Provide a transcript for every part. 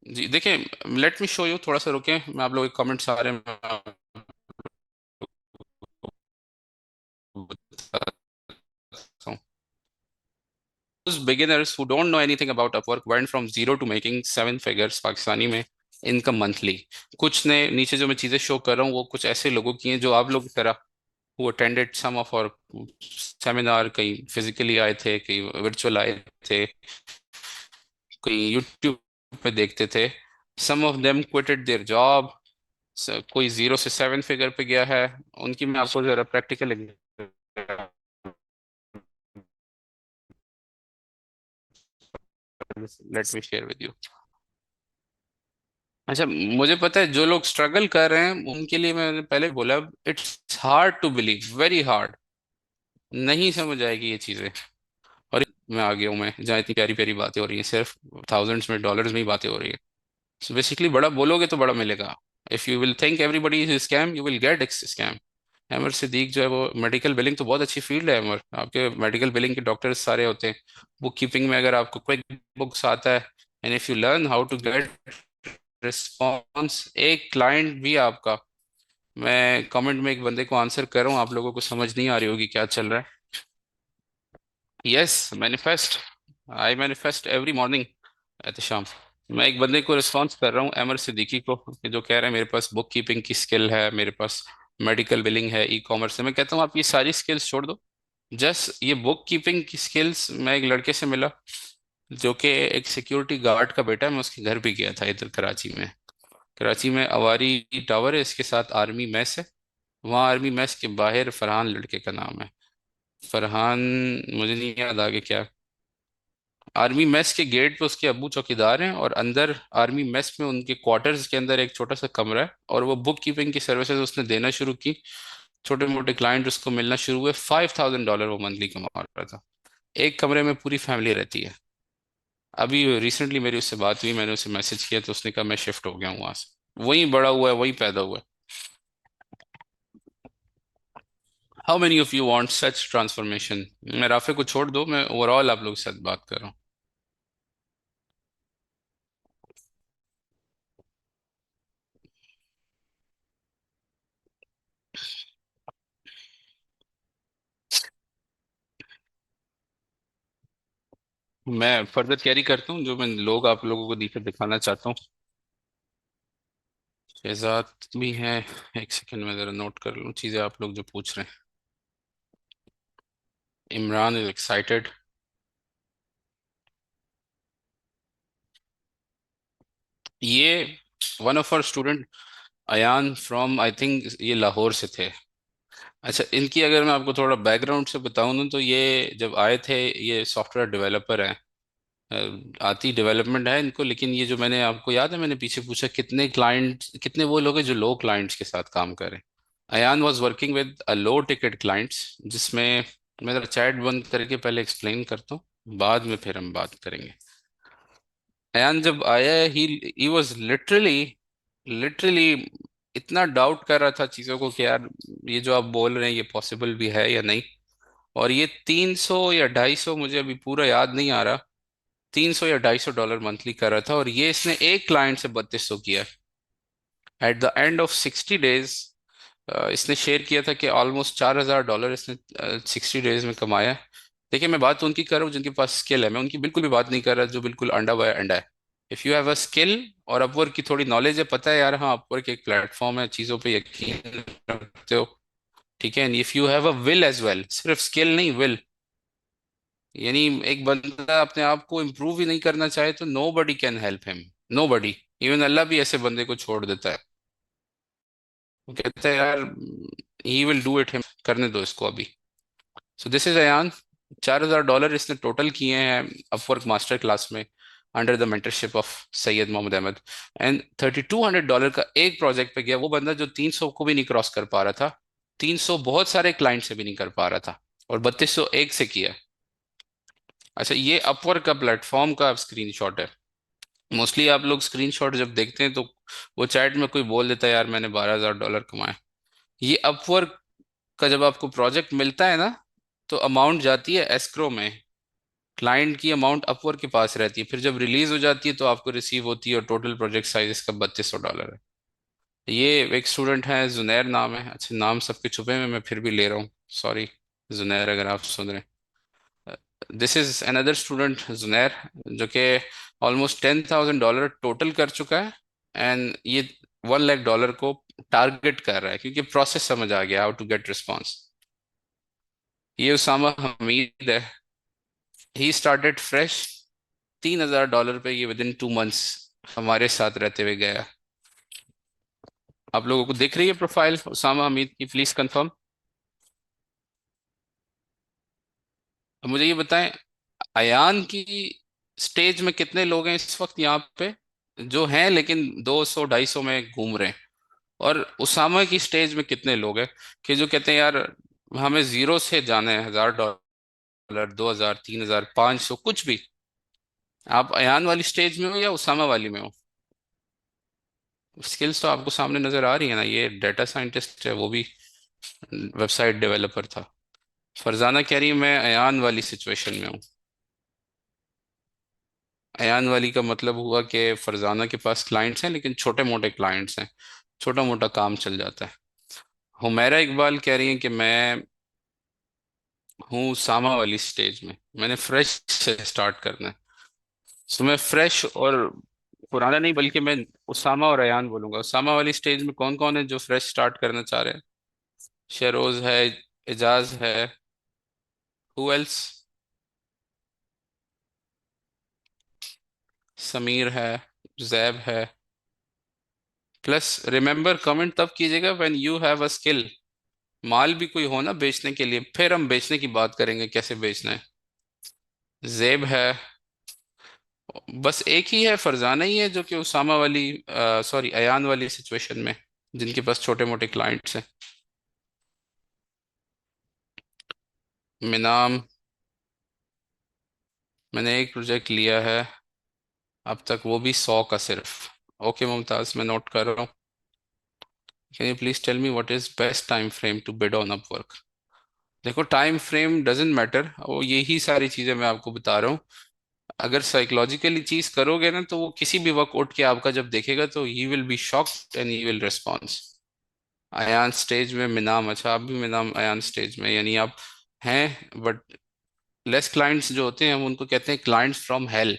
जी देखिए, late me show you, थोड़ा सा रुके, मैं आप लोगों के कमेंट्स आ रहे हैं, मैं आपको बताता हूँ। Those beginners who don't know anything about Upwork went from zero to making 7 figures Pakistani में इनकम मंथली। कुछ ने नीचे जो मैं चीजें शो कर रहा हूँ वो कुछ ऐसे लोगों की हैं जो आप लोग की तरह who attended some of our seminar, कई फिजिकली आए थे, कई वर्चुअल आए थे, कई यूट्यूब पे देखते थे। सम of them quoted their job, कोई 0 से 7 फिगर पे गया है। उनकी मैं आपको जरा practical let me share with you. अच्छा, मुझे पता है जो लोग स्ट्रगल कर रहे हैं उनके लिए मैंने पहले बोला, it's hard to believe, very hard. नहीं समझ आएगी ये चीजें। और मैं आ गया हूँ, मैं जहाँ इतनी प्यारी प्यारी बातें हो रही हैं, सिर्फ थाउजेंड्स में, डॉलर्स में ही बातें हो रही है। सो बेसिकली बड़ा बोलोगे तो बड़ा मिलेगा। If you will think everybody is scam, you will get scam. Amar Siddique जो है वो मेडिकल बिलिंग तो बहुत अच्छी फील्ड है अमर, आपके मेडिकल बिलिंग के डॉक्टर्स सारे होते हैं। बुक कीपिंग में अगर आपको क्विक बुक्स आता है, and if you learn how to get response, एक क्लाइंट भी आपका, मैं कमेंट में एक बंदे को आंसर कर रहा हूँ, आप लोगों को समझ नहीं आ रही होगी क्या चल रहा है। यस, मैनिफेस्ट, आई मैनिफेस्ट एवरी मॉर्निंग एहतशाम। मैं एक बंदे को रिस्पॉन्स कर रहा हूँ, अमर सिद्दीकी को, कि जो कह रहे हैं मेरे पास बुक कीपिंग की स्किल है, मेरे पास मेडिकल बिलिंग है, ई कॉमर्स है। मैं कहता हूँ आप ये सारी स्किल्स छोड़ दो, जस्ट ये बुक कीपिंग की स्किल्स। मैं एक लड़के से मिला जो कि एक सिक्योरिटी गार्ड का बेटा है, मैं उसके घर भी गया था इधर कराची में। कराची में अवारी टावर है, इसके साथ आर्मी मैस है। वहाँ आर्मी मैस के बाहर फरहान लड़के का नाम है, फरहान, मुझे नहीं याद आगे क्या। आर्मी मेस के गेट पे उसके अब्बू चौकीदार हैं, और अंदर आर्मी मेस में उनके क्वार्टर्स के अंदर एक छोटा सा कमरा है, और वो बुक कीपिंग की सर्विसेज उसने देना शुरू की। छोटे मोटे क्लाइंट उसको मिलना शुरू हुए। $5,000 वो मंथली कमा रहा था। एक कमरे में पूरी फैमिली रहती है। अभी रिसेंटली मेरी उससे बात हुई, मैंने उसे मैसेज किया तो उसने कहा मैं शिफ्ट हो गया हूँ वहां से, वहीं बड़ा हुआ है, वहीं पैदा हुआ है। How many of you want such transformation? मैं राफे को छोड़ दो, मैं ओवरऑल आप लोग के साथ बात कर रहा हूँ। मैं फर्दर कैरी करता हूँ जो मैं लोग आप लोगों को दिखाना चाहता हूँ। शहजाद भी हैं, एक सेकंड में जरा नोट कर लूँ चीजें आप लोग जो पूछ रहे हैं। Imran is excited. ये one of our student, Ayan from, I think ये लाहौर से थे। अच्छा, इनकी अगर मैं आपको थोड़ा बैकग्राउंड से बताऊं ना, तो ये जब आए थे, ये सॉफ्टवेयर डेवलपर हैं। आती डेवलपमेंट है इनको, लेकिन ये जो मैंने आपको याद है, मैंने पीछे पूछा कितने क्लाइंट, कितने वो लोग हैं जो लो क्लाइंट्स के साथ काम करें। Ayan was working with a low ticket clients, जिसमें, मैं जरा चैट बंद करके पहले एक्सप्लेन करता हूँ, बाद में फिर हम बात करेंगे। अयान जब आया, ही वॉज लिटरली, लिटरली इतना डाउट कर रहा था चीज़ों को कि यार ये जो आप बोल रहे हैं ये पॉसिबल भी है या नहीं। और ये 300 या 250, मुझे अभी पूरा याद नहीं आ रहा, 300 या $250 मंथली कर रहा था, और ये इसने एक क्लाइंट से 3200 किया। At the end of 60 days, इसने शेयर किया था कि ऑलमोस्ट $4,000 इसने 60 डेज में कमाया। देखिए, मैं बात तो उनकी कर रहा हूँ जिनके पास स्किल है, मैं उनकी बिल्कुल भी बात नहीं कर रहा जो बिल्कुल अंडा हुआ है अंडा है। If you have a skill और अपवर्क की थोड़ी नॉलेज है, पता है यार हाँ अपवर्क एक प्लेटफॉर्म है, चीज़ों पे यकीन रखते हो, ठीक है। If you have a will as well, सिर्फ स्किल नहीं, विल, यानी एक बंदा अपने आप को इम्प्रूव ही नहीं करना चाहे तो nobody can help him, nobody. Even Allah भी ऐसे बंदे को छोड़ देता है। वो कहता है यार he will do it him, करने दो इसको अभी। So this is Ayan. $4,000 इसने टोटल किए हैं अपवर्क मास्टर क्लास में, under the mentorship of Syed Mohammad Ahmed. And $3,200 का एक प्रोजेक्ट पे गया वो बंदा जो 300 को भी नहीं क्रॉस कर पा रहा था, 300 बहुत सारे क्लाइंट से भी नहीं कर पा रहा था, और 3200 एक से किया। अच्छा, ये अपवर्क का प्लेटफॉर्म का स्क्रीनशॉट है। मोस्टली आप लोग स्क्रीनशॉट जब देखते हैं तो वो चैट में कोई बोल देता है यार मैंने $12,000 कमाए। ये अपवर्क का जब आपको प्रोजेक्ट मिलता है ना, तो अमाउंट जाती है एस्क्रो में। क्लाइंट की अमाउंट अपवर्क के पास रहती है, फिर जब रिलीज हो जाती है तो आपको रिसीव होती है, और टोटल प्रोजेक्ट साइज इसका $3200 है। ये एक स्टूडेंट है, जुनैर नाम है। अच्छा, नाम सबके छुपे में मैं फिर भी ले रहा हूँ, सॉरी जुनैर अगर आप सुन रहे हैं। दिस इज अनदर स्टूडेंट जुनैर, जो कि ऑलमोस्ट $10,000 टोटल कर चुका है, एंड ये $1 लाख को टारगेट कर रहा है, क्योंकि प्रोसेस समझ आ गया, हाउ टू गेट रिस्पॉन्स। ये उसामा हमीद है। ही स्टार्टेड फ्रेश, $3,000 पे ये विद इन 2 मंथ्स हमारे साथ रहते हुए गया। आप लोगों को दिख रही है प्रोफाइल उसामा हमीद की? Please confirm. अब मुझे ये बताएं, अयान की स्टेज में कितने लोग हैं इस वक्त यहाँ पे, जो हैं लेकिन 200 250 में घूम रहे हैं? और उसामा की स्टेज में कितने लोग हैं कि जो कहते हैं यार हमें जीरो से जाना है, $1,000, 2,000, 3,000, 500, कुछ भी। आप अयान वाली स्टेज में हो या उसामा वाली में हो? स्किल्स तो आपको सामने नजर आ रही है ना, ये डाटा साइंटिस्ट है, वो भी वेबसाइट डेवलपर था। फरजाना कह रही है मैं अयान वाली सिचुएशन में हूँ। अयान वाली का मतलब हुआ कि फरजाना के पास क्लाइंट्स हैं, लेकिन छोटे मोटे क्लाइंट्स हैं, छोटा मोटा काम चल जाता है। हुमैरा इकबाल कह रही है कि मैं हूँ सामा वाली स्टेज में, मैंने फ्रेश से स्टार्ट करना है। तो मैं फ्रेश और पुराना नहीं, बल्कि मैं उसामा और अयान बोलूंगा। उसामा वाली स्टेज में कौन कौन है जो फ्रेश स्टार्ट करना चाह रहे हैं? शेरोज है, एजाज है, हु एल्स? समीर है, जैब है। प्लस रिमेंबर, कमेंट तब कीजिएगा when you have a skill. माल भी कोई हो ना बेचने के लिए, फिर हम बेचने की बात करेंगे कैसे बेचना है। जेब है। बस एक ही है, फरजाना ही है जो कि उसामा वाली, सॉरी अयान वाली सिचुएशन में, जिनके पास छोटे मोटे क्लाइंट्स हैं। मिनाम, मैंने एक प्रोजेक्ट लिया है अब तक, वो भी 100 का सिर्फ। ओके मुमताज, मैं नोट कर रहा हूँ। Can you please tell me what is best time frame to bid on Upwork? देखो, टाइम फ्रेम डजेंट मैटर, वो यही सारी चीजें मैं आपको बता रहा हूँ। अगर साइकोलॉजिकली चीज करोगे ना, तो वो किसी भी वक्त उठ के आपका जब देखेगा तो ही will be shocked and he will response. Ayan stage में, मिनाम, अच्छा आप भी मिनाम अयान स्टेज में, यानी आप हैं, बट लेस क्लाइंट्स जो होते हैं हम उनको कहते हैं क्लाइंट्स फ्रॉम हेल,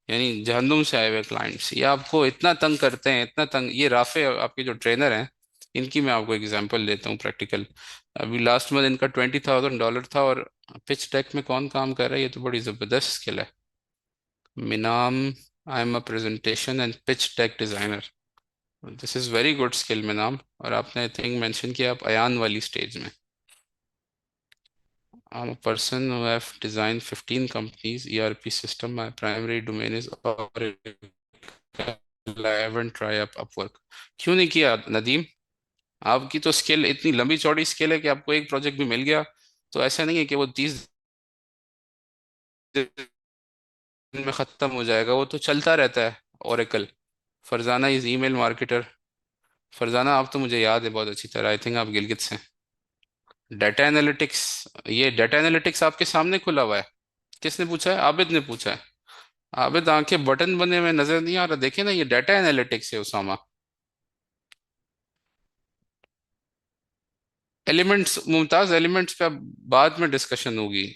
यानी जहन्नुम से आए हुए क्लाइंट्स। ये आपको इतना तंग करते हैं, इतना तंग। ये राफे आपके जो ट्रेनर हैं, इनकी मैं आपको एग्जांपल देता हूँ प्रैक्टिकल। अभी लास्ट मंथ इनका $20,000 था, और पिच डेक में कौन काम कर रहा है? ये तो बड़ी जबरदस्त स्किल है। Minam, I am a presentation and pitch deck designer. This is very good skill Minam. और आपने आई थिंक मेंशन किया आप अयान वाली स्टेज में। I'm a person who have designed 15 companies ERP system. My primary domain is Oracle. I haven't tried up Upwork. क्यों नहीं किया नदीम? आपकी तो स्किल इतनी लंबी चौड़ी स्किल है कि आपको एक प्रोजेक्ट भी मिल गया तो ऐसा नहीं है कि वो 30 दिन में खत्म हो जाएगा, वो तो चलता रहता है। Oracle. Farzana is email marketer. Farzana, आप तो मुझे याद है बहुत अच्छी तरह, आई थिंक आप गिलगित से। डाटा एनालिटिक्स, ये डाटा एनालिटिक्स आपके सामने खुला हुआ है। किसने पूछा है? आबिद ने पूछा है। आबिद, आंखें बटन बने हुए नजर नहीं आ रहा? देखे ना, ये डाटा एनालिटिक्स है उसामा। एलिमेंट्स, मुमताज एलिमेंट्स पे अब बाद में डिस्कशन होगी,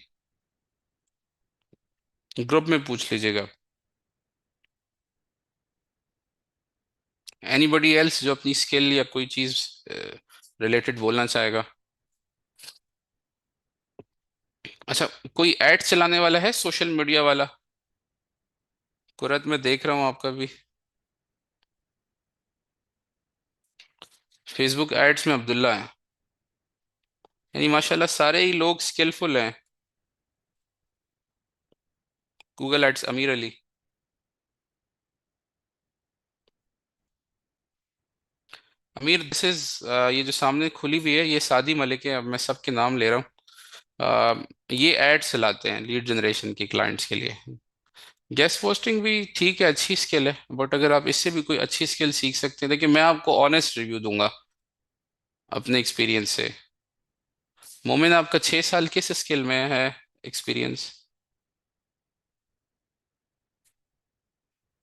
ग्रुप में पूछ लीजिएगा। एनीबडी एल्स जो अपनी स्किल या कोई चीज रिलेटेड बोलना चाहेगा? अच्छा, कोई एड चलाने वाला है सोशल मीडिया वाला? कुरत में देख रहा हूँ आपका भी। फेसबुक एड्स में अब्दुल्ला है, यानी माशाल्लाह सारे ही लोग स्किलफुल हैं। गूगल एड्स अमीर अली। अमीर, दिस इज, ये जो सामने खुली हुई है ये सादी मलिक है, अब मैं सबके नाम ले रहा हूँ। ये एड्स चलाते हैं लीड जनरेशन के क्लाइंट्स के लिए। गेस्ट पोस्टिंग भी ठीक है, अच्छी स्किल है, बट अगर आप इससे भी कोई अच्छी स्किल सीख सकते हैं, देखिए मैं आपको ऑनेस्ट रिव्यू दूंगा अपने एक्सपीरियंस से। मोमिन, आपका 6 साल किस स्किल में है एक्सपीरियंस?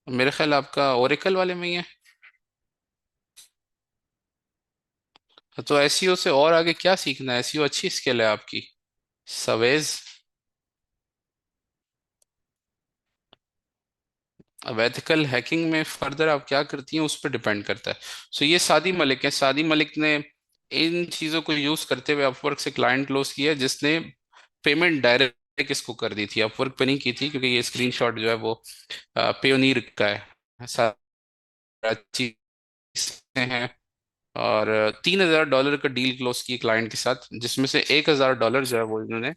मेरे ख्याल आपका ओरेकल वाले में ही है। तो एसईओ से और आगे क्या सीखना है? एसईओ अच्छी स्किल है आपकी। सवेज। अब एथिकल हैकिंग में फर्दर आप क्या करती हैं उस पर डिपेंड करता है। सो ये सादी मलिक है। सादी मलिक ने इन चीज़ों को यूज करते हुए अपवर्क से क्लाइंट क्लोज किया, जिसने पेमेंट डायरेक्ट इसको कर दी थी, अपवर्क पे नहीं की थी, क्योंकि ये स्क्रीनशॉट जो है वो पेयोनीर का है। सारा चीज से है। और $3,000 का डील क्लोज की क्लाइंट के साथ, जिसमें से $1,000 जो है वो इन्होंने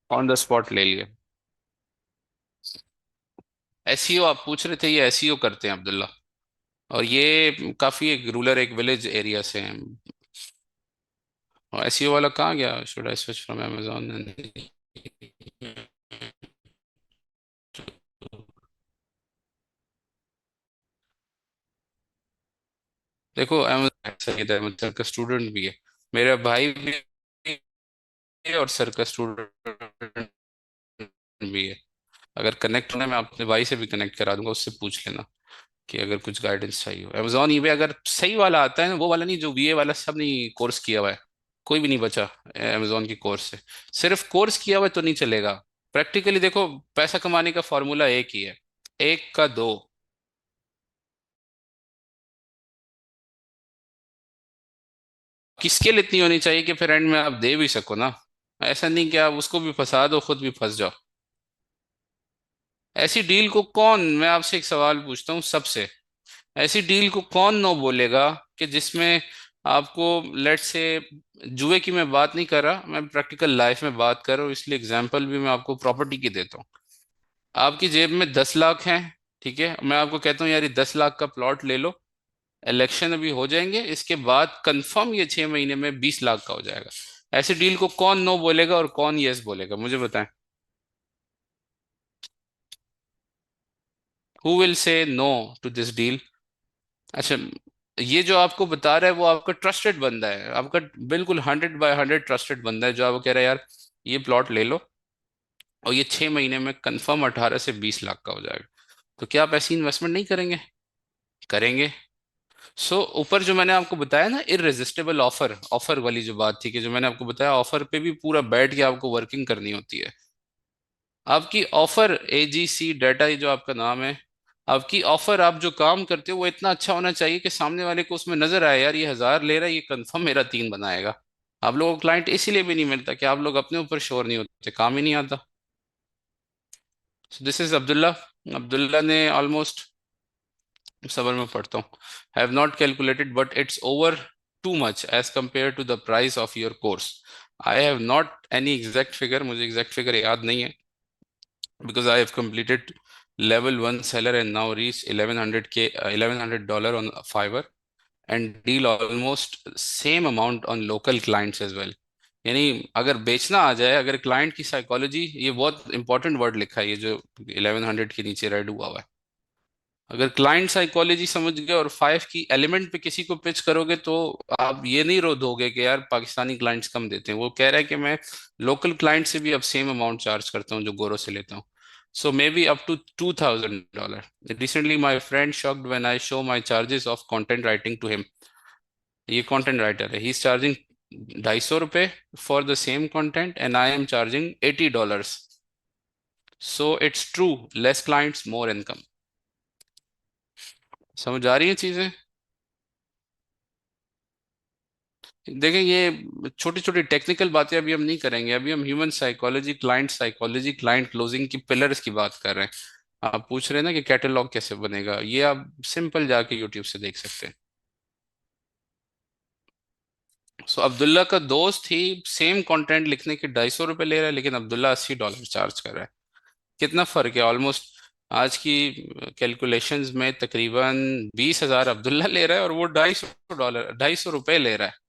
ऑन द स्पॉट ले लिए। एसईओ आप पूछ रहे थे, ये एसईओ करते हैं अब्दुल्ला। और ये काफी एक रूरल, एक विलेज एरिया से हैं। और एसईओ वाला कहाँ गया? Should I switch from Amazon? देखो अमेजोन सही है, मतलब का स्टूडेंट भी है, मेरा भाई भी है और सर का स्टूडेंट भी है। अगर कनेक्ट होना है, मैं अपने भाई से भी कनेक्ट करा दूंगा, उससे पूछ लेना कि अगर कुछ गाइडेंस चाहिए हो। अमेजोन ईबे अगर सही वाला आता है ना, वो वाला नहीं जो वीए वाला, सब नहीं कोर्स किया हुआ है, कोई भी नहीं बचा अमेजोन की कोर्स से। सिर्फ कोर्स किया हुआ है तो नहीं चलेगा। प्रैक्टिकली देखो, पैसा कमाने का फॉर्मूला एक ही है, एक का दो। की स्किल इतनी होनी चाहिए कि फिर एंड में आप दे भी सको ना। ऐसा नहीं कि आप उसको भी फंसा दो, खुद भी फंस जाओ। ऐसी डील को कौन, मैं आपसे एक सवाल पूछता हूँ सबसे, ऐसी डील को कौन नो बोलेगा कि जिसमें आपको, लेट से, जुए की मैं बात नहीं कर रहा, मैं प्रैक्टिकल लाइफ में बात कर रहा हूँ, इसलिए एग्जांपल भी मैं आपको प्रॉपर्टी की देता हूँ। आपकी जेब में 10 लाख हैं, ठीक है, मैं आपको कहता हूँ यार ये 10 लाख का प्लॉट ले लो, इलेक्शन अभी हो जाएंगे, इसके बाद कंफर्म ये 6 महीने में 20 लाख का हो जाएगा। ऐसी डील को कौन नो बोलेगा और कौन यस बोलेगा, मुझे बताएं। Who will say no to this deal? अच्छा, ये जो आपको बता रहा है वो आपका ट्रस्टेड बंदा है, आपका बिल्कुल 100/100 ट्रस्टेड बंदा है, जो आपको कह रहा है यार ये प्लॉट ले लो और ये 6 महीने में कंफर्म 18 से 20 लाख का हो जाएगा। तो क्या आप ऐसी इन्वेस्टमेंट नहीं करेंगे? करेंगे। सो ऊपर जो मैंने आपको बताया ना, इररेजिस्टिबल ऑफर, ऑफर वाली जो बात थी, कि जो मैंने आपको बताया, ऑफर पे भी पूरा बैठ के आपको वर्किंग करनी होती है। आपकी ऑफर, एजीसी डाटा, ये जो आपका नाम है, आपकी ऑफर, आप जो काम करते हो वो इतना अच्छा होना चाहिए कि सामने वाले को उसमें नजर आए, यार ये 1,000 ले रहा है, ये कंफर्म मेरा 3 बनाएगा। आप लोगों को क्लाइंट इसीलिए भी नहीं मिलता कि आप लोग अपने ऊपर श्योर नहीं होते, काम ही नहीं आता। This is Abdullah. अब्दुल्ला ने ऑलमोस्ट, सबर में पढ़ता हूँ, have not calculated but it's over too much as compare to the price of your course. I have not any exact figure, मुझे एग्जैक्ट फिगर याद नहीं है, because I have completed level one seller and now reached 1100K, $1,100 on Fiverr and deal almost same amount on local clients as well। यानी अगर बेचना आ जाए, अगर client की साइकोलॉजी, ये बहुत इंपॉर्टेंट वर्ड लिखा है, ये जो 1100 के नीचे रेड हुआ हुआ है, अगर क्लाइंट साइकोलॉजी समझ गए और 5 की एलिमेंट पे किसी को पिच करोगे, तो आप ये नहीं रोधोगे कि यार पाकिस्तानी क्लाइंट्स कम देते हैं। वो कह रहा है कि मैं लोकल क्लाइंट से भी अब सेम अमाउंट चार्ज करता हूँ जो गोरो से लेता हूँ। So may be up to $2,000। Recently my friend shocked when I show my charges of content writing to him. ये कंटेंट राइटर है, he is charging ₹250 for the same content and I am charging $80। So it's true, less clients more income. समझ आ रही है चीजें? देखें, ये छोटी छोटी टेक्निकल बातें अभी हम नहीं करेंगे, अभी हम ह्यूमन साइकोलॉजी, क्लाइंट क्लोजिंग की पिलर्स की बात कर रहे हैं। आप पूछ रहे हैं ना कि कैटलॉग कैसे बनेगा, ये आप सिंपल जाके यूट्यूब से देख सकते हैं। सो अब्दुल्ला का दोस्त ही सेम कंटेंट लिखने के ₹250 ले रहा है, लेकिन अब्दुल्ला $80 चार्ज कर रहा है। कितना फर्क है? ऑलमोस्ट आज की कैलकुलेशंस में तकरीबन 20,000 अब्दुल्ला ले रहा है और वो $250, ₹250 ले रहा है।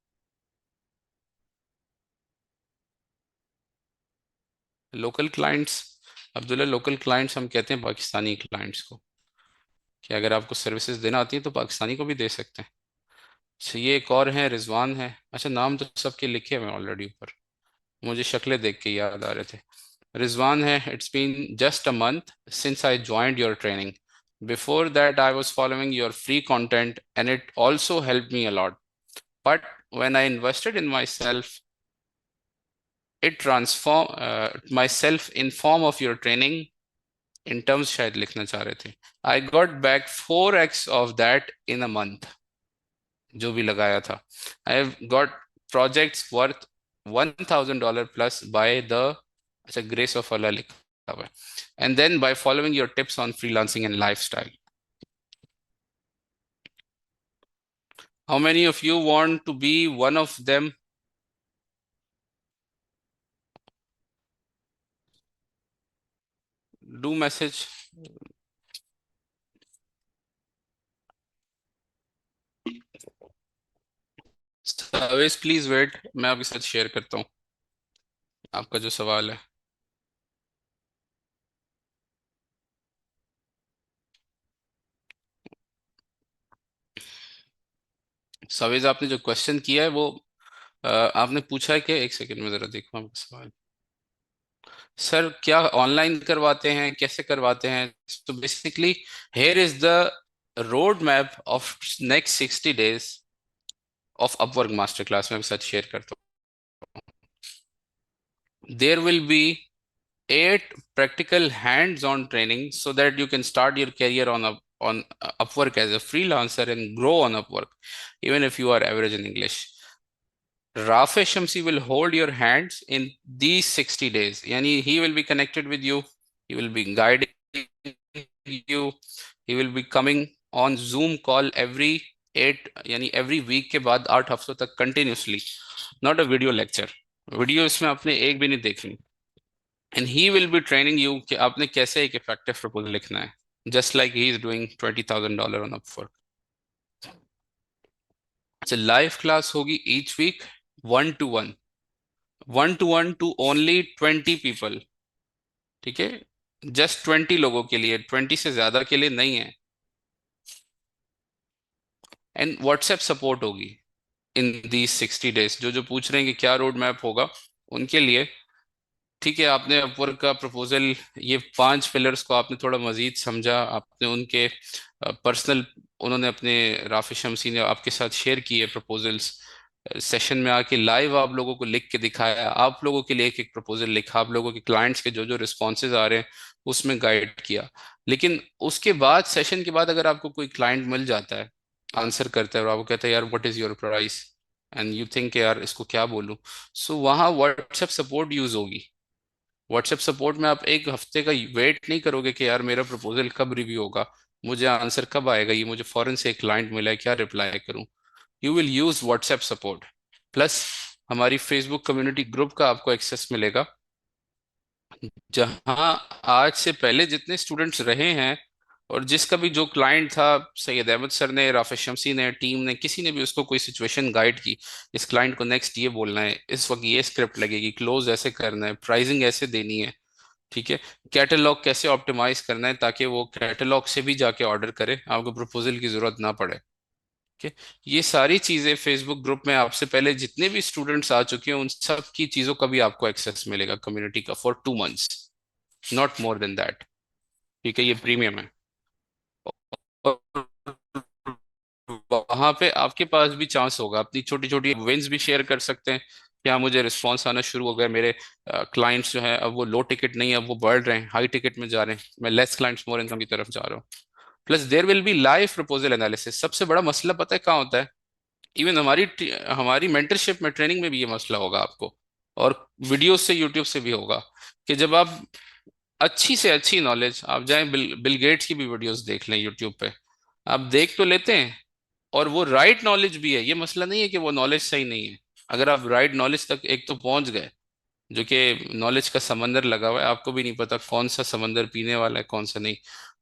Local clients, Abdullah, local clients हम कहते हैं पाकिस्तानी क्लाइंट्स को, कि अगर आपको सर्विसेज देना आती है तो पाकिस्तानी को भी दे सकते हैं। अच्छा, ये एक और है, रिजवान है। अच्छा, नाम तो सबके लिखे हुए ऑलरेडी ऊपर, मुझे शक्लें देख के याद आ रहे थे। रिजवान है, it's been just a month since I joined your training. Before that, I was following your free content and it also helped me a lot. But when I invested in myself, it transform myself in form of your training in terms शायद लिखना चाह रहे थे. I got back 4x of that in a month. जो भी लगाया था. I have got projects worth $1,000 plus by the अच्छा grace of Allah लिखा हुआ है. And then by following your tips on freelancing and lifestyle. How many of you want to be one of them? Do message. Always please wait. मैं आपके साथ share करता हूँ आपका जो सवाल है. सवेज आपने जो क्वेश्चन किया है वो आपने पूछा है कि एक सेकंड में जरा देखो आपका सवाल. सर क्या ऑनलाइन करवाते हैं, कैसे करवाते हैं? तो basically here is the road map of next 60 days of Upwork master class में आपके साथ शेयर करता हूँ. There will be 8 practical hands-on training so that you can start your career on Upwork as a freelancer and grow on Upwork, even if you are average in English. Rafe Shamsi will hold your hands in these 60 days. Yani he will be connected with you. He will be guiding you. He will be coming on Zoom call every 8 week के बाद 8 हफ्तों तक continuously. Not a video lecture. Video इसमें आपने एक भी नहीं देखनी. And he will be training you कि आपने कैसे एक effective proposal लिखना है. Just like he is doing $20,000 on Upwork. अच्छा लाइव क्लास होगी each week 1-to-1. 1-to-1 to only 20 people. ठीक है. जस्ट 20 लोगों के लिए, 20 से ज्यादा के लिए नहीं है. एंड व्हाट्सएप सपोर्ट होगी इन दी 60 days. जो जो पूछ रहे हैं कि क्या रोड मैप होगा उनके लिए. ठीक है, आपने अपवर्क का प्रपोजल, ये 5 पिलर्स को आपने थोड़ा मजीद समझा, आपने उनके पर्सनल, उन्होंने अपने राफी शमसी ने आपके साथ शेयर किए प्रपोजल्स. सेशन में आके लाइव आप लोगों को लिख के दिखाया, आप लोगों के लिए एक एक प्रपोजल लिखा, आप लोगों के क्लाइंट्स के जो जो रिस्पॉन्सेज आ रहे हैं उसमें गाइड किया. लेकिन उसके बाद, सेशन के बाद, अगर आपको कोई क्लाइंट मिल जाता है, आंसर करता है और आपको कहता है यार what is your price, and you think यार इसको क्या बोलूं, सो वहाँ व्हाट्सएप सपोर्ट यूज होगी. व्हाट्सएप सपोर्ट में आप एक हफ्ते का वेट नहीं करोगे कि यार मेरा प्रपोजल कब रिव्यू होगा, मुझे आंसर कब आएगा, ये मुझे फौरन से एक क्लाइंट मिला है क्या रिप्लाई करूं. You will use WhatsApp support. Plus हमारी फेसबुक कम्युनिटी ग्रुप का आपको एक्सेस मिलेगा, जहां आज से पहले जितने स्टूडेंट्स रहे हैं और जिसका भी जो क्लाइंट था, सैयद अहमद सर ने, राफेज शमसी ने, टीम ने, किसी ने भी उसको कोई सिचुएशन गाइड की, इस क्लाइंट को नेक्स्ट ये बोलना है, इस वक्त ये स्क्रिप्ट लगेगी, क्लोज ऐसे करना है, प्राइसिंग ऐसे देनी है. ठीक है, कैटलॉग कैसे ऑप्टिमाइज करना है ताकि वो कैटलॉग से भी जाके ऑर्डर करे, आपको प्रपोजल की जरूरत ना पड़े. ठीक है, ये सारी चीजें फेसबुक ग्रुप में आपसे पहले जितने भी स्टूडेंट्स आ चुके हैं उन सब की चीजों का भी आपको एक्सेस मिलेगा कम्युनिटी का for 2 months, not more than that. ठीक है, ये प्रीमियम है. और वहां पे आपके पास भी चांस होगा अपनी छोटी छोटी विंस भी शेयर कर सकते हैं. क्या मुझे रिस्पॉन्स आना शुरू हो गया, मेरे क्लाइंट्स जो हैं अब वो लो टिकट नहीं है, अब वो बढ़ रहे हैं, हाई टिकट में जा रहे हैं, मैं लेस क्लाइंट्स मोर इनकम की तरफ जा रहा हूँ. Plus there will be live proposal analysis. सबसे बड़ा मसला पता है कहाँ होता है? इवन हमारी हमारी मेंटरशिप में, ट्रेनिंग में भी ये मसला होगा आपको, और वीडियो से, यूट्यूब से भी होगा, कि जब आप अच्छी से अच्छी नॉलेज, आप जाएं बिल गेट्स की भी वीडियोस देख लें यूट्यूब पे, आप देख तो लेते हैं, और वो राइट नॉलेज भी है, ये मसला नहीं है कि वो नॉलेज सही नहीं है. अगर आप राइट नॉलेज तक एक तो पहुंच गए, जो कि नॉलेज का समंदर लगा हुआ है, आपको भी नहीं पता कौन सा समंदर पीने वाला है कौन सा नहीं,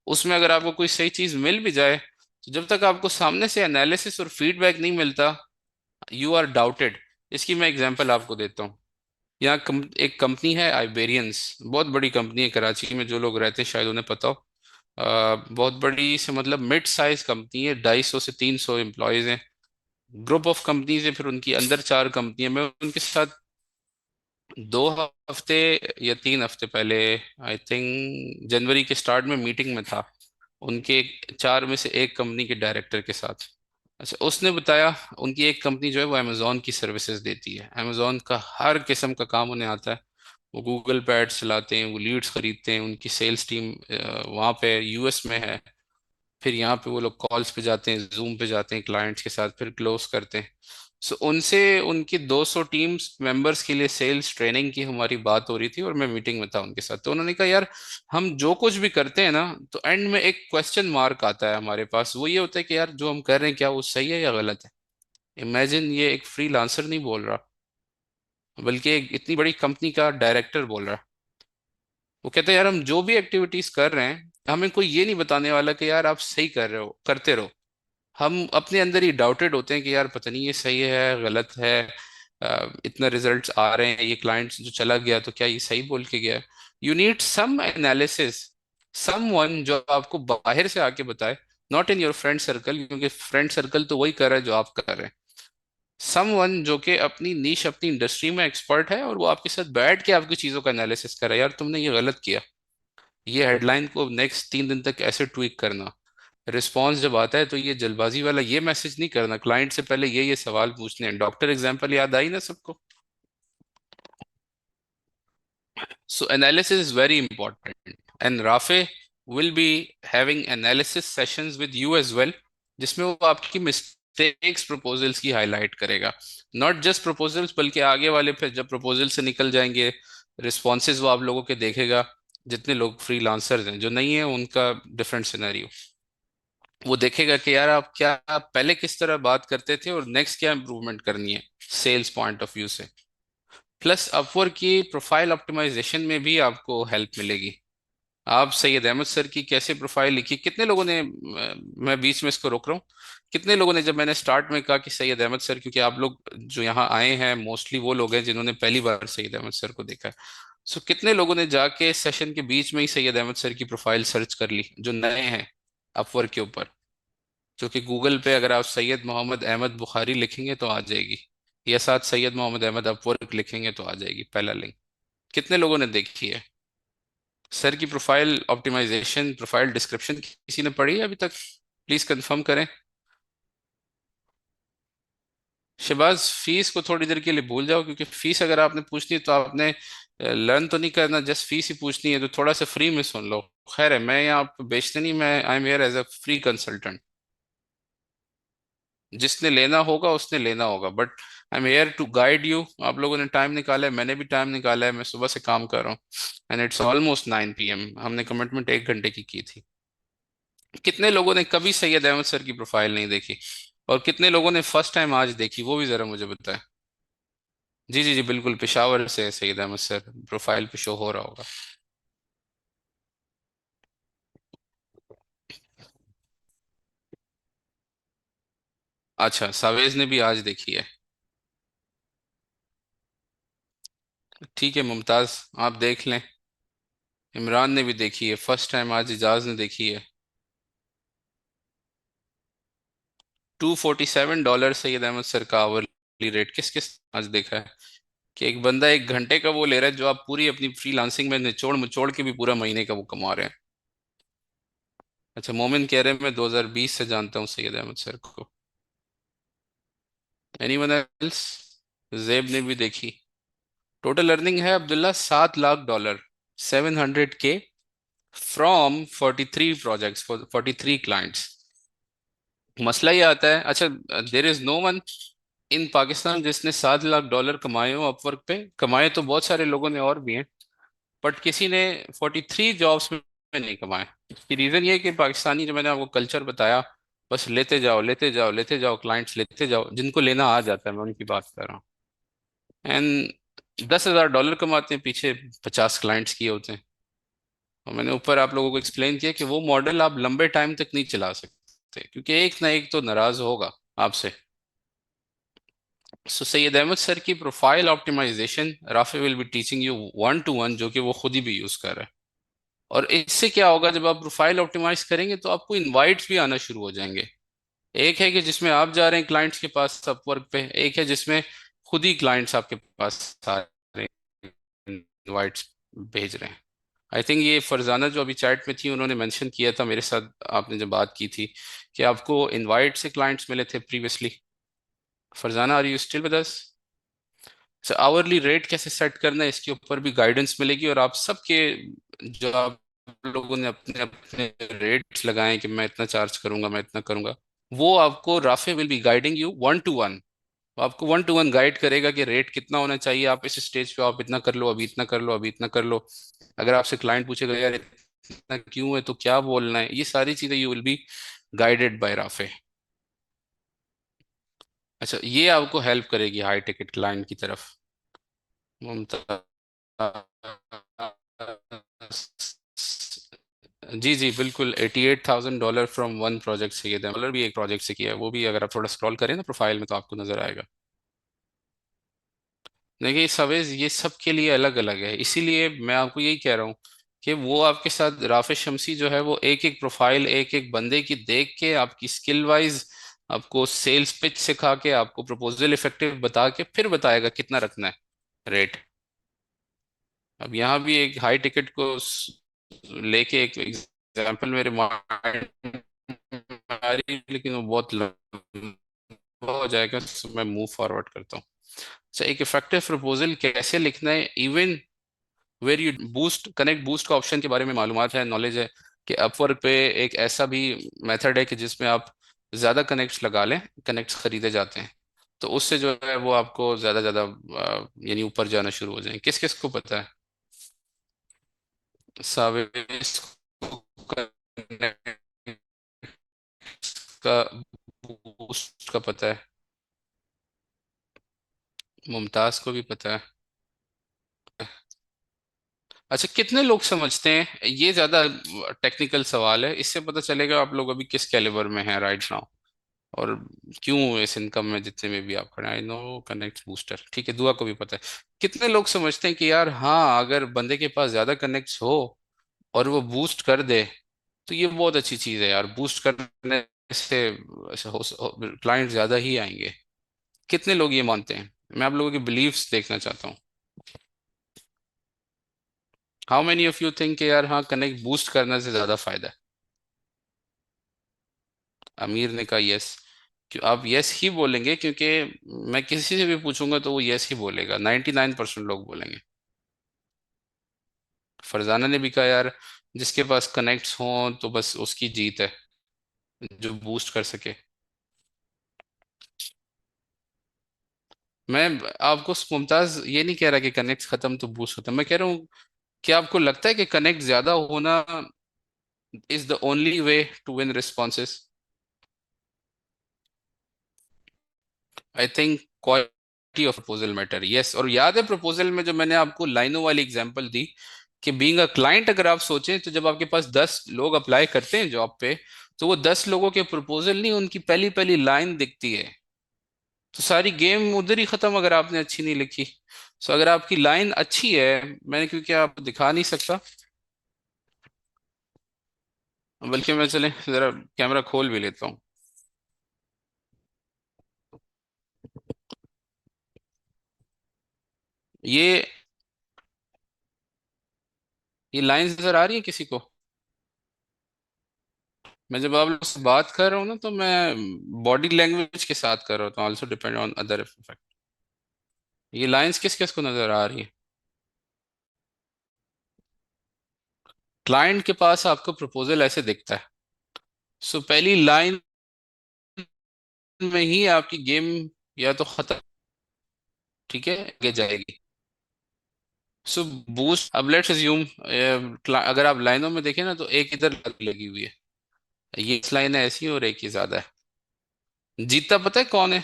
उसमें अगर आपको कोई सही चीज मिल भी जाए, तो जब तक आपको सामने से एनालिसिस और फीडबैक नहीं मिलता, यू आर डाउटेड. इसकी मैं एग्जांपल आपको देता हूँ. यहाँ एक कंपनी है आइबेरियंस, बहुत बड़ी कंपनी है कराची में, जो लोग रहते हैं शायद उन्हें पता हो. बहुत बड़ी से मतलब मिड साइज कंपनी है, 250 से 300 एम्प्लॉयज हैं. ग्रुप ऑफ कंपनीज है, फिर उनकी अंदर 4 कंपनी है. मैं उनके साथ 2 हफ्ते या 3 हफ्ते पहले, आई थिंक जनवरी के स्टार्ट में मीटिंग में था. उनके चार में से एक कंपनी के डायरेक्टर के साथ। अच्छा, उसने बताया उनकी एक कंपनी जो है वो अमेजोन की सर्विसेज देती है, अमेजोन का हर किस्म का काम उन्हें आता है। वो गूगल पे एड्स चलाते हैं, वो लीड्स खरीदते हैं, उनकी सेल्स टीम वहाँ पे यूएस में है। फिर यहाँ पे वो लोग कॉल्स पे जाते हैं, जूम पे जाते हैं क्लाइंट्स के साथ, फिर क्लोज करते हैं। सो उनसे उनकी 200 टीम्स मेंबर्स के लिए सेल्स ट्रेनिंग की हमारी बात हो रही थी, और मैं मीटिंग में था उनके साथ। तो उन्होंने कहा यार, हम जो कुछ भी करते हैं ना, तो एंड में एक क्वेश्चन मार्क आता है हमारे पास। वो ये होता है कि यार जो हम कर रहे हैं क्या वो सही है या गलत है। इमेजिन, ये एक फ्री लांसर नहीं बोल रहा, बल्कि एक इतनी बड़ी कंपनी का डायरेक्टर बोल रहा है। वो कहते हैं यार, हम जो भी एक्टिविटीज कर रहे हैं, हमें कोई ये नहीं बताने वाला कि यार आप सही कर रहे हो, करते रहो। हम अपने अंदर ही डाउटेड होते हैं कि यार पता नहीं ये सही है गलत है। इतना रिजल्ट्स आ रहे हैं, ये क्लाइंट्स जो चला गया तो क्या ये सही बोल के गया। You need some analysis, someone जो आपको बाहर से आके बताए, not in your friend circle, क्योंकि फ्रेंड सर्कल तो वही कर रहा है जो आप कर रहे हैं। समवन जो कि अपनी नीश, अपनी इंडस्ट्री में एक्सपर्ट है, और वो आपके साथ बैठ के आपकी चीजों का एनालिसिस कर रहा है। यार तुमने ये गलत किया, ये हेडलाइन को नेक्स्ट 3 दिन तक ऐसे ट्वीक करना। रिस्पॉन्स जब आता है तो ये जल्दबाजी वाला ये मैसेज नहीं करना, क्लाइंट से पहले ये सवाल पूछने हैं। डॉक्टर एग्जाम्पल याद आई ना सबको। So analysis is very important, and Rafe will be having analysis sessions with you as well, जिसमें वो आपकी मिस्टेक्स प्रपोजल्स की हाईलाइट करेगा। नॉट जस्ट प्रपोजल्स, बल्कि आगे वाले फिर जब प्रपोजल से निकल जाएंगे, रिस्पॉन्सेज वो आप लोगों के देखेगा। जितने लोग फ्रीलांसर्स हैं, जो नहीं है उनका डिफरेंट सिनेरियो। वो देखेगा कि यार आप क्या, आप पहले किस तरह बात करते थे और नेक्स्ट क्या इंप्रूवमेंट करनी है सेल्स पॉइंट ऑफ व्यू से। प्लस अपवर्क की प्रोफाइल ऑप्टिमाइजेशन में भी आपको हेल्प मिलेगी। आप सैयद अहमद सर की कैसे प्रोफाइल लिखी, कितने लोगों ने मैं बीच में इसको रोक रहा हूँ, कितने लोगों ने जब मैंने स्टार्ट में कहा कि सैयद अहमद सर, क्योंकि आप लोग जो यहाँ आए हैं मोस्टली वो लोग हैं जिन्होंने पहली बार सैयद अहमद सर को देखा है। सो कितने लोगों ने जाके सेशन के बीच में ही सैयद अहमद सर की प्रोफाइल सर्च कर ली, जो नए हैं अपवर्क के ऊपर। जो कि गूगल पे अगर आप सैयद मोहम्मद अहमद बुखारी लिखेंगे तो आ जाएगी, या साथ सैयद मोहम्मद अहमद अपवर्क लिखेंगे तो आ जाएगी पहला लिंक। कितने लोगों ने देखी है सर की प्रोफाइल ऑप्टिमाइजेशन, प्रोफाइल डिस्क्रिप्शन किसी ने पढ़ी है अभी तक? प्लीज कंफर्म करें। शहबाज, फीस को थोड़ी देर के लिए भूल जाओ, क्योंकि फीस अगर आपने पूछनी है तो आपने लर्न तो नहीं करना, जस्ट फीस ही पूछनी है, तो थोड़ा सा फ्री में सुन लो। खैर है, मैं यहाँ आपको बेचते नहीं, मैं I am here as a free consultant. जिसने लेना होगा उसने लेना होगा, but I am here to guide you. आप लोगों ने टाइम निकाला है, मैंने भी टाइम निकाला है, मैं सुबह से काम कर रहा हूँ, एंड इट्स ऑलमोस्ट 9 PM। हमने कमिटमेंट 1 घंटे की थी। कितने लोगों ने कभी सैयद अहमद सर की प्रोफाइल नहीं देखी, और कितने लोगों ने फर्स्ट टाइम आज देखी, वो भी जरा मुझे बताएं। जी जी जी, बिल्कुल पेशावर से है सैयद अहमद सर, प्रोफाइल पे शो हो रहा होगा। अच्छा, सावेज ने भी आज देखी है। ठीक है मुमताज, आप देख लें। इमरान ने भी देखी है फर्स्ट टाइम आज, इजाज ने देखी है। $247 सैयद अहमद सर का आवरली रेट। किस किस आज देखा है कि एक बंदा 1 घंटे का वो ले रहा है, जो आप पूरी अपनी फ्रीलांसिंग में निचोड़ मचोड़ के भी पूरा महीने का वो कमा रहे हैं। अच्छा, मोमिन कह रहे हैं मैं 2020 से जानता हूँ सैयद अहमद सर को। Anyone else? जेब ने भी देखी। टोटल अर्निंग है Abdullah $7 lakh, 700K, from 43 projects, 43 clients. मसला ये आता है, अच्छा, there is no one in Pakistan जिसने $7 लाख कमाए हो अपवर्क पे। कमाए तो बहुत सारे लोगों ने और भी हैं, बट किसी ने 43 जॉब्स में नहीं कमाए। इसकी रीजन ये है कि पाकिस्तानी, जो मैंने आपको कल्चर बताया, बस लेते जाओ लेते जाओ लेते जाओ, क्लाइंट्स लेते जाओ, जिनको लेना आ जाता है, मैं उनकी बात कर रहा हूँ। एंड $10,000 कमाते हैं, पीछे 50 क्लाइंट्स किए होते हैं। और मैंने ऊपर आप लोगों को एक्सप्लेन किया कि वो मॉडल आप लंबे टाइम तक नहीं चला सकते, क्योंकि एक ना एक तो नाराज होगा आपसे। सो सैयद अहमद सर की profile optimisation Rafay will be teaching you 1 to 1, जो कि वो खुद ही भी यूज कर रहा है। और इससे क्या होगा, जब आप प्रोफाइल ऑप्टिमाइज करेंगे तो आपको इनवाइट्स भी आना शुरू हो जाएंगे। एक है कि जिसमें आप जा रहे हैं क्लाइंट्स के पास अपवर्क पे, एक है जिसमें खुद ही क्लाइंट्स आपके पास आ रहे हैं, इनवाइट्स भेज रहे हैं। आई थिंक ये फरजाना जो अभी चैट में थी उन्होंने मेंशन किया था मेरे साथ, आपने जब बात की थी कि आपको इनवाइट से क्लाइंट्स मिले थे previously. Farzana, are you still with us? Hourly rate कैसे सेट करना है इसके ऊपर भी गाइडेंस मिलेगी, और आप सबके जो आप लोगों ने अपने अपने रेट्स लगाए कि मैं इतना चार्ज करूंगा, मैं इतना करूंगा, वो आपको Rafe will be guiding you one two one. आपको वन टू वन गाइड करेगा कि रेट कितना होना चाहिए, आप इस स्टेज पे आप इतना कर लो, अभी इतना कर लो, अभी इतना कर लो। अगर आपसे क्लाइंट पूछेगा यार इतना क्यों है, तो क्या बोलना है, ये सारी चीजें you will be guided by Rafe. अच्छा, ये आपको हेल्प करेगी हाई टिकट क्लाइंट की तरफ। मुमताज। जी जी बिल्कुल, $88,000 फ्रॉम वन प्रोजेक्ट से किया था, डॉलर भी एक प्रोजेक्ट से किया है, वो भी अगर आप थोड़ा स्क्रॉल करें ना प्रोफाइल में तो आपको नजर आएगा। देखिए सवेज ये सब के लिए अलग अलग है, इसीलिए मैं आपको यही कह रहा हूँ कि वो आपके साथ राफे शमसी जो है वो एक एक प्रोफाइल एक एक बंदे की देख के आपकी स्किल वाइज आपको सेल्स पिच सिखा के आपको प्रपोजल इफेक्टिव बता के फिर बताएगा कितना रखना है रेट। अब यहाँ भी एक हाई टिकट को लेके एक एग्जांपल मेरे माइंड में आ रही है, लेकिन वो बहुत लंबा हो जाएगा तो मैं मूव फॉरवर्ड करता हूँ। अच्छा, एक इफेक्टिव प्रपोजल कैसे लिखना है, even where you boost connect boost का ऑप्शन के बारे में मालूमात है, नॉलेज है कि अपवर्क पे एक ऐसा भी मेथड है कि जिसमें आप ज्यादा कनेक्ट्स लगा लें, कनेक्ट्स खरीदे जाते हैं, तो उससे जो है वो आपको ज्यादा ज्यादा यानी ऊपर जाना शुरू हो जाए। किस किस को पता है? साविस को connect का बूस्ट का पता है, मुमताज को भी पता है। अच्छा, कितने लोग समझते हैं, ये ज्यादा टेक्निकल सवाल है, इससे पता चलेगा आप लोग अभी किस कैलिबर में हैं राइट नाउ, और क्यों इस इनकम में जितने में भी आप खड़े हैं। आई नो कनेक्ट बूस्टर, ठीक है, दुआ को भी पता है। कितने लोग समझते हैं कि यार हाँ, अगर बंदे के पास ज्यादा कनेक्ट्स हो और वो बूस्ट कर दे तो ये बहुत अच्छी चीज है यार, बूस्ट करने से क्लाइंट ज्यादा ही आएंगे। कितने लोग ये मानते हैं? मैं आप लोगों की बिलीव्स देखना चाहता हूँ। How many of you think यार हाँ, कनेक्ट बूस्ट करने से ज्यादा फायदा है? अमीर ने कहा यस। क्यों आप यस ही बोलेंगे? क्योंकि मैं किसी से भी पूछूंगा तो वो यस ही बोलेगा, 99% लोग बोलेंगे। फरजाना ने भी कहा यार, जिसके पास कनेक्ट्स हों तो बस उसकी जीत है, जो बूस्ट कर सके। मैं आपको मुमताज ये नहीं कह रहा कि कनेक्ट खत्म तो बूस्ट खत्म, मैं कह रहा हूँ कि आपको लगता है कि कनेक्ट ज्यादा होना is the only way to win responses? I think quality of proposal matter, yes. और याद है प्रपोजल में जो मैंने आपको लाइनों वाली एग्जांपल दी कि बीइंग अ क्लाइंट अगर आप सोचें तो जब आपके पास 10 लोग अप्लाई करते हैं जॉब पे, तो वो 10 लोगों के प्रपोजल नहीं, उनकी पहली पहली लाइन दिखती है, तो सारी गेम उधर ही खत्म अगर आपने अच्छी नहीं लिखी। सो अगर आपकी लाइन अच्छी है, मैंने क्योंकि आप दिखा नहीं सकता, बल्कि मैं चले जरा कैमरा खोल भी लेता हूँ। ये ये लाइन नजर आ रही है किसी को? मैं जब आप लोग से बात कर रहा हूँ ना तो मैं बॉडी लैंग्वेज के साथ कर रहा हूँ, also depend on other effect. ये लाइंस किस किस को नजर आ रही है? क्लाइंट के पास आपको प्रपोजल ऐसे दिखता है, सो पहली लाइन में ही आपकी गेम या तो खत्म, ठीक है, आगे जाएगी। सो बूस्ट, अब लेट्स अज्यूम अगर आप लाइनों में देखें ना तो एक इधर लगी हुई है, ये इस लाइन है ऐसी और एक ही ज्यादा है। जीतता पता है कौन है?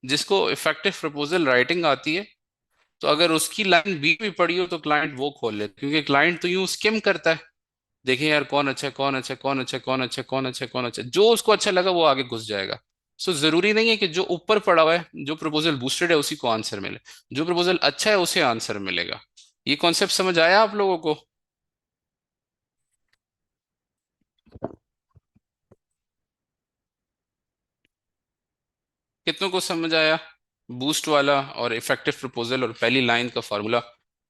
जिसको इफेक्टिव प्रपोजल राइटिंग आती है, तो अगर उसकी लाइन बी भी पड़ी हो तो क्लाइंट वो खोल ले, क्योंकि क्लाइंट तो यूं स्किम करता है, देखें यार कौन अच्छा है, कौन अच्छा है, कौन अच्छा है, कौन अच्छा है, कौन अच्छा है, कौन अच्छा है, जो उसको अच्छा लगा वो आगे घुस जाएगा। सो जरूरी नहीं है कि जो ऊपर पड़ा हुआ है, जो प्रपोजल बूस्टेड है उसी को आंसर मिले, जो प्रपोजल अच्छा है उसे आंसर मिलेगा। ये कॉन्सेप्ट समझ आया आप लोगों को? कितनों को समझ आया? बूस्ट वाला और इफेक्टिव प्रपोजल और पहली लाइन का फॉर्मूला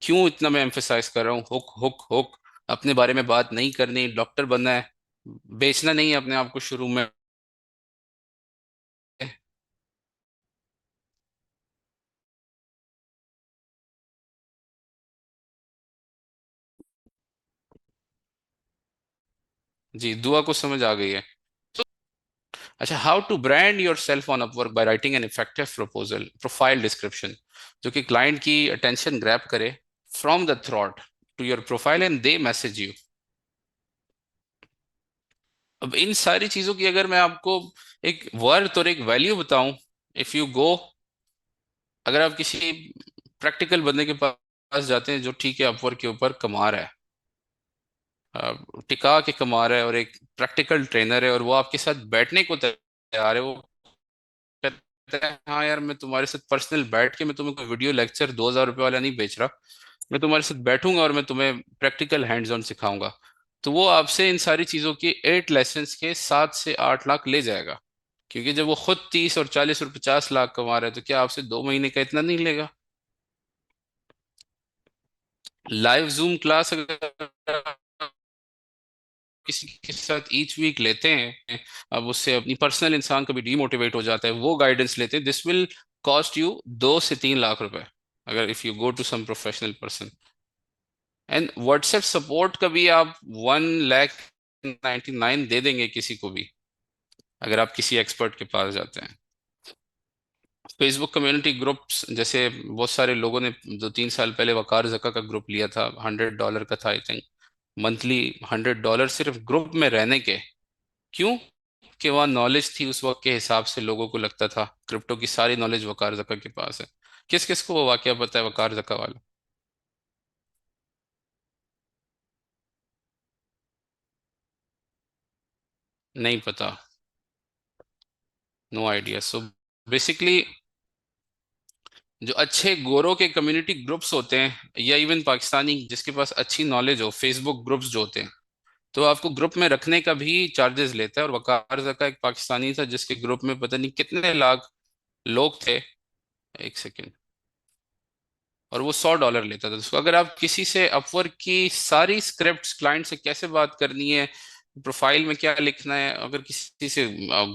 क्यों इतना मैं एम्फेसाइज कर रहा हूँ, हुक हुक हुक। अपने बारे में बात नहीं करनी, डॉक्टर बनना है, बेचना नहीं है अपने आप को शुरू में। जी, दुआ को समझ आ गई है। अच्छा, how to brand yourself on Upwork by writing an effective proposal profile description, जो कि क्लाइंट की अटेंशन ग्रैब करे from the throat to your profile and they message you. अब इन सारी चीजों की अगर मैं आपको एक वर्थ और एक वैल्यू बताऊं, इफ यू गो, अगर आप किसी प्रैक्टिकल बंदे के पास जाते हैं जो ठीक है अपवर्क के ऊपर कमा रहा है, टिका के कमा रहा है, और एक प्रैक्टिकल ट्रेनर है, और वो आपके साथ बैठने को तैयार है, वो कहता है हाँ यार मैं तुम्हारे साथ पर्सनल बैठ के, मैं तुम्हें कोई वीडियो लेक्चर 2,000 रुपये वाला नहीं बेच रहा, मैं तुम्हारे साथ बैठूंगा और मैं तुम्हें प्रैक्टिकल हैंड्स ऑन सिखाऊंगा, तो वो आपसे इन सारी चीजों के 8 लेसन्स के 7 से 8 लाख ले जाएगा। क्योंकि जब वो खुद 30 और 40 और 50 लाख कमा रहा है, तो क्या आपसे 2 महीने का इतना नहीं लेगा? लाइव जूम क्लास अगर किसी के साथ ईच वीक लेते हैं, अब उससे अपनी पर्सनल इंसान कभी डीमोटिवेट हो जाता है, वो गाइडेंस लेते हैं, दिस विल कॉस्ट यू 2 से 3 लाख रुपए, अगर if you go to some professional person. And WhatsApp support का भी आप 1,99,000 दे देंगे किसी को भी, अगर आप किसी एक्सपर्ट के पास जाते हैं। फेसबुक कम्युनिटी ग्रुप्स, जैसे बहुत सारे लोगों ने 2-3 साल पहले वकार जका का ग्रुप लिया था, $100 का था आई थिंक, मंथली $100 सिर्फ ग्रुप में रहने के। क्यों? कि वहाँ नॉलेज थी उस वक्त के हिसाब से, लोगों को लगता था क्रिप्टो की सारी नॉलेज वकार जका के पास है। किस किस को वो वाकया पता है वकार जका वाला? नहीं पता। No idea. सो बेसिकली जो अच्छे गोरों के कम्युनिटी ग्रुप्स होते हैं, या इवन पाकिस्तानी जिसके पास अच्छी नॉलेज हो, फेसबुक ग्रुप्स जो होते हैं, तो आपको ग्रुप में रखने का भी चार्जेस लेता है। और वकार जका एक पाकिस्तानी था जिसके ग्रुप में पता नहीं कितने लाख लोग थे, एक सेकेंड, और वो $100 लेता था। तो अगर आप किसी से अपवर्क की सारी स्क्रिप्ट्स, क्लाइंट से कैसे बात करनी है, प्रोफाइल में क्या लिखना है, अगर किसी से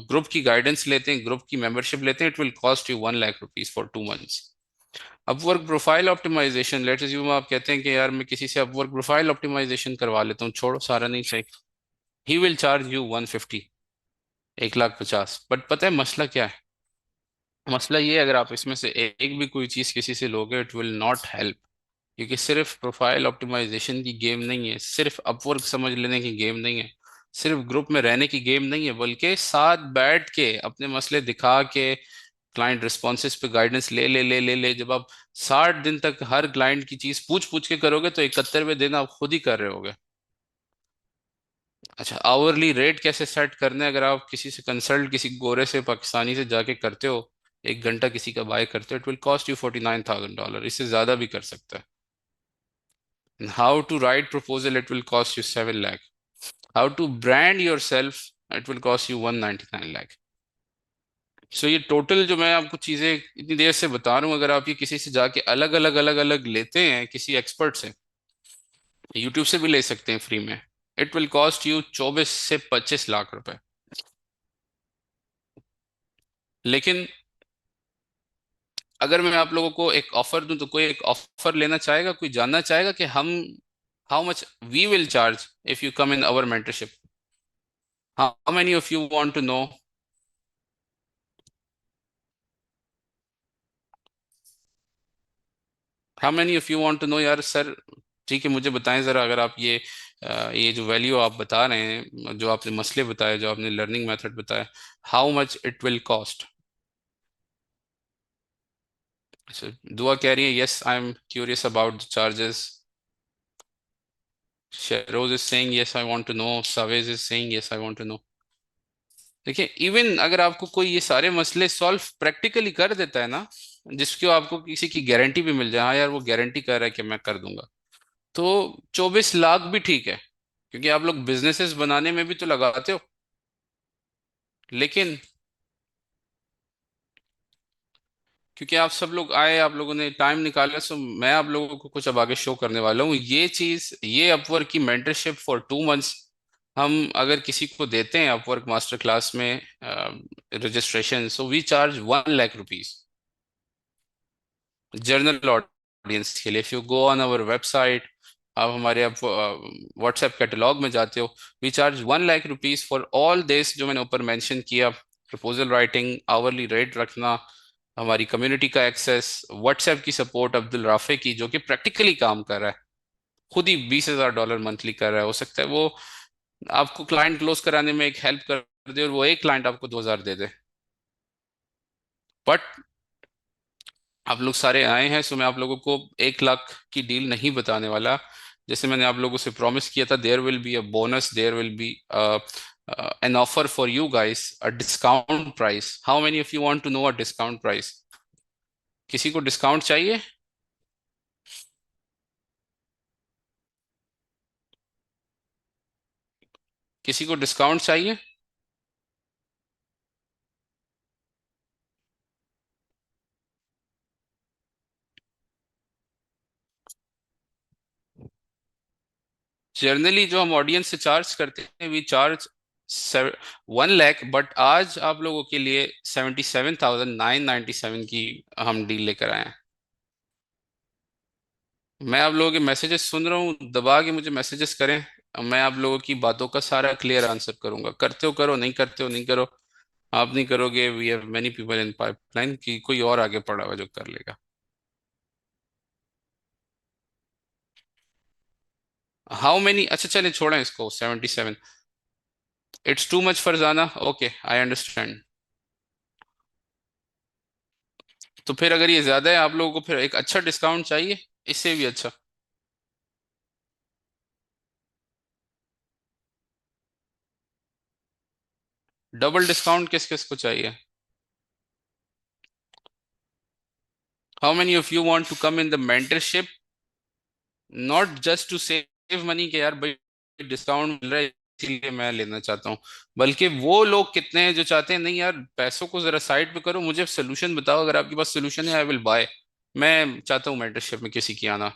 ग्रुप की गाइडेंस लेते हैं, ग्रुप की मेंबरशिप लेते हैं, it will cost you 1 lakh rupees for 2 months. Upwork profile optimization, let us um आप कहते हैं कि यार मैं किसी से अपवर्क प्रोफाइल ऑप्टिमाइजेशन करवा लेता हूँ, छोड़ो सारा नहीं सही, he will charge you 150, 1,50,000। But पता है मसला क्या है? मसला ये है, अगर आप इसमें से एक भी कोई चीज किसी से लोगे, इट विल नॉट हेल्प। क्योंकि सिर्फ प्रोफाइल ऑप्टिमाइजेशन की गेम नहीं है, सिर्फ अपवर्क समझ लेने की गेम नहीं है, सिर्फ ग्रुप में रहने की गेम नहीं है, बल्कि साथ बैठ के अपने मसले दिखा के क्लाइंट रिस्पॉन्सेज पे गाइडेंस ले जब आप 60 दिन तक हर क्लाइंट की चीज पूछ पूछ के करोगे, तो 71वें दिन आप खुद ही कर रहे होगे। अच्छा, आवरली रेट कैसे सेट करना है? अगर आप किसी से कंसल्ट, किसी गोरे से पाकिस्तानी से जाके करते हो, 1 घंटा किसी का बाय करते हो, इट विल कॉस्ट यू $49,000, इससे ज्यादा भी कर सकता है। How to write proposal, it will cost you 7 lakh. How to brand yourself, it will cost you 199 lakh. So ये टोटल जो मैं आपको चीजें इतनी देर से बता रहा हूँ, अगर आप ये किसी से जाके अलग अलग लेते हैं किसी एक्सपर्ट से, यूट्यूब से भी ले सकते हैं फ्री में, इट विल कॉस्ट यू 24 से 25 लाख रुपए। लेकिन अगर मैं आप लोगों को एक ऑफर दूं, तो कोई एक ऑफर लेना चाहेगा? कोई जानना चाहेगा कि हम how much we will charge if you come in our mentorship? How many of you want to know? How many of you want to know यार सर? ठीक है, मुझे बताएं जरा, अगर आप ये जो वैल्यू आप बता रहे हैं, जो आपने मसले बताए, जो आपने लर्निंग मेथड बताया, how much it will cost? अच्छा, दुआ कह रही है yes I am curious about the charges, Sheroz is saying yes I want to know, Savez is saying yes I want to know. देखिए, इवन अगर आपको कोई ये सारे मसले सॉल्व प्रैक्टिकली कर देता है ना, जिसको आपको किसी की गारंटी भी मिल जाए, हाँ यार वो गारंटी कर रहा है कि मैं कर दूंगा, तो 24 लाख भी ठीक है। क्योंकि आप लोग बिजनेसेस बनाने में भी तो लगाते हो। लेकिन क्योंकि आप सब लोग आए, आप लोगों ने टाइम निकाला, सो मैं आप लोगों को कुछ अब आगे शो करने वाला हूँ। ये चीज, ये अपवर्क की मेंटरशिप फॉर 2 मंथ्स हम अगर किसी को देते हैं अपवर्क मास्टर क्लास में registration, so we charge 1 lakh rupees general audience के लिए। If you go on our website, आप हमारे आप व्हाट्सएप कैटलॉग में जाते हो, we charge 1 lakh rupees for all this जो मैंने ऊपर मेंशन किया। प्रपोजल राइटिंग, आवरली रेट रखना, हमारी कम्युनिटी का एक्सेस, व्हाट्सएप की सपोर्ट अब्दुल राफे की जो कि प्रैक्टिकली काम कर रहा है, खुद ही $20,000 मंथली कर रहा है। हो सकता है वो आपको क्लाइंट क्लोज कराने में एक हेल्प कर दे और वो एक क्लाइंट आपको 2,000 दे दे, बट आप लोग सारे आए हैं, सो मैं आप लोगों को 1 लाख की डील नहीं बताने वाला। जैसे मैंने आप लोगों से प्रॉमिस किया था, there will be a bonus, there will be an offer for you guys, a discount price. How many of you want to know a discount price? किसी को डिस्काउंट चाहिए? किसी को डिस्काउंट चाहिए? जनरली जो हम ऑडियंस से चार्ज करते हैं, वी चार्ज 1 लाख, बट आज आप लोगों के लिए 77,997 की हम डील लेकर आए हैं। मैं आप लोगों के मैसेजेस सुन रहा हूँ, दबा के मुझे मैसेजेस करें, मैं आप लोगों की बातों का सारा क्लियर आंसर करूंगा। करते हो करो, नहीं करते हो नहीं करो। आप नहीं करोगे, we have many people in pipeline की कोई और आगे पड़ा हुआ जो कर लेगा। हाउ मेनी, अच्छा चले छोड़ें इसको, 77 it's too much Farzana, okay I understand. तो फिर अगर ये ज्यादा है आप लोगों को, फिर एक अच्छा डिस्काउंट चाहिए, इससे भी अच्छा। डबल डिस्काउंट किस किस को चाहिए? How many of you want to come in the mentorship, not just to save money के यार भाई डिस्काउंट मिल रहा है इसीलिए मैं लेना चाहता हूँ, बल्कि वो लोग कितने हैं जो चाहते हैं नहीं यार पैसों को जरा साइड पे करो, मुझे सोल्यूशन बताओ, अगर आपके पास सोल्यूशन है आई विल बाय। मैं चाहता हूँ मेंटरशिप में किसी की आना।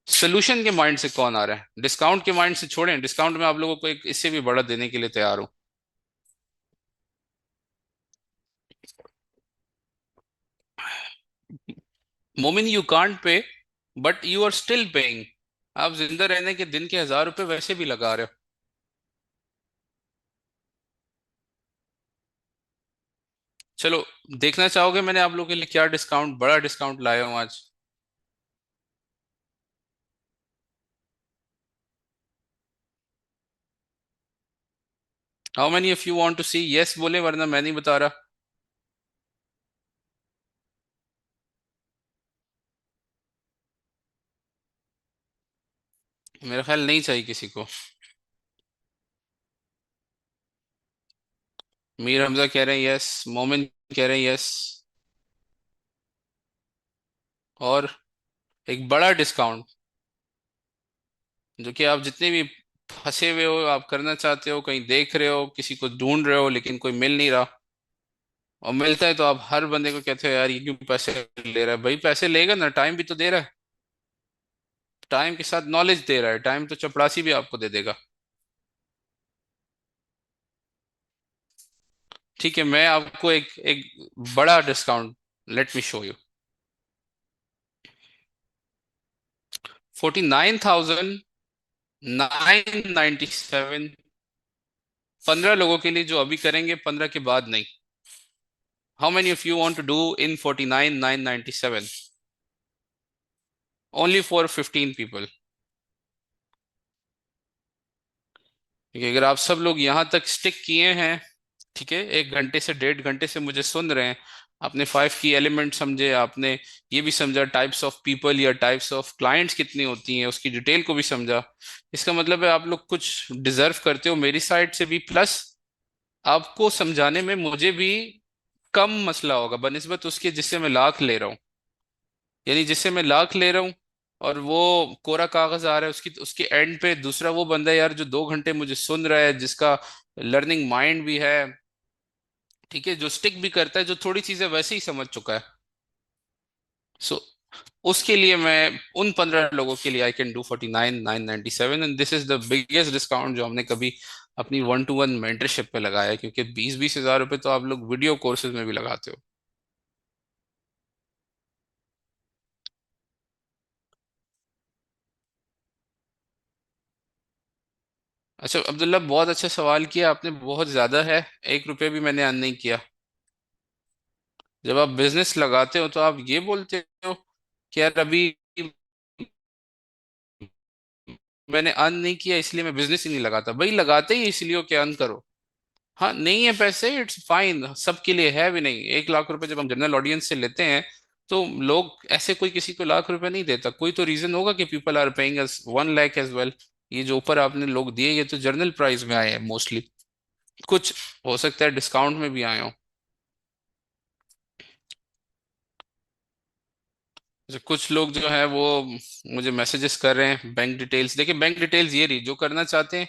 सोल्यूशन के माइंड से कौन आ रहा है? डिस्काउंट के माइंड से छोड़ें, डिस्काउंट में आप लोगों को एक इससे भी बड़ा देने के लिए तैयार हूँ। Momin you can't pay, but you are still paying. आप जिंदा रहने के दिन के 1,000 रुपए वैसे भी लगा रहे हो। चलो, देखना चाहोगे मैंने आप लोगों के लिए क्या डिस्काउंट, बड़ा डिस्काउंट लाया हूँ आज? How many of you want to see? Yes बोले, वरना मैं नहीं बता रहा। मेरा ख्याल नहीं चाहिए किसी को। मीर हमजा कह रहे हैं यस, मोमिन कह रहे हैं यस। और एक बड़ा डिस्काउंट जो कि आप जितने भी फंसे हुए हो, आप करना चाहते हो, कहीं देख रहे हो, किसी को ढूंढ रहे हो लेकिन कोई मिल नहीं रहा, और मिलता है तो आप हर बंदे को कहते हो यार ये क्यों पैसे ले रहा है। भाई पैसे लेगा ना, टाइम भी तो दे रहा है, टाइम के साथ नॉलेज दे रहा है, टाइम तो चपरासी भी आपको दे देगा। ठीक है, मैं आपको एक एक बड़ा discount, late me show you. 49,997, 15 लोगों के लिए जो अभी करेंगे, 15 के बाद नहीं। How many of you want to do in 49,997? Only for 15 people. ठीक है, अगर आप सब लोग यहाँ तक स्टिक किए हैं, ठीक है, 1 घंटे से 1.5 घंटे से मुझे सुन रहे हैं, आपने 5 की एलिमेंट समझे, आपने ये भी समझा टाइप्स ऑफ पीपल या टाइप्स ऑफ क्लाइंट्स कितनी होती हैं, उसकी डिटेल को भी समझा, इसका मतलब है आप लोग कुछ डिजर्व करते हो मेरी साइड से भी, प्लस आपको समझाने में मुझे भी कम मसला होगा बनिस्बत उसके जिससे मैं लाख ले रहा हूँ। यानी जिससे मैं लाख ले रहा हूँ और वो कोरा कागज आ रहा है, उसकी उसके एंड पे दूसरा वो बंदा है यार जो 2 घंटे मुझे सुन रहा है, जिसका लर्निंग माइंड भी है, ठीक है, जो स्टिक भी करता है, जो थोड़ी चीजें वैसे ही समझ चुका है। सो उसके लिए मैं उन 15 लोगों के लिए I can do 49,997, and this is the biggest discount जो हमने कभी अपनी 1-to-1 मेंटरशिप पे लगाया है, क्योंकि 20-20 हज़ार रुपए तो आप लोग वीडियो कोर्सेज में भी लगाते हो। अच्छा अब्दुल्ला, बहुत अच्छा सवाल किया आपने, बहुत ज्यादा है। 1 रुपये भी मैंने अर्न नहीं किया। जब आप बिजनेस लगाते हो तो आप ये बोलते हो कि यार अभी मैंने अर्न नहीं किया इसलिए मैं बिजनेस ही नहीं लगाता। भाई लगाते ही इसलिए हो कि अर्न करो। हाँ नहीं है पैसे, इट्स फाइन, सबके लिए है भी नहीं। 1 लाख रुपए जब हम जनरल ऑडियंस से लेते हैं तो लोग ऐसे, कोई किसी को लाख रुपए नहीं देता। कोई तो रीजन होगा कि people are paying us 1 lakh as well. ये जो ऊपर आपने लोग दिए ये तो जनरल प्राइस में आए हैं मोस्टली। कुछ हो सकता है डिस्काउंट में भी आए हो। जैसे कुछ लोग जो है वो मुझे मैसेजेस कर रहे हैं बैंक डिटेल्स। देखिए बैंक डिटेल्स ये रही, जो करना चाहते हैं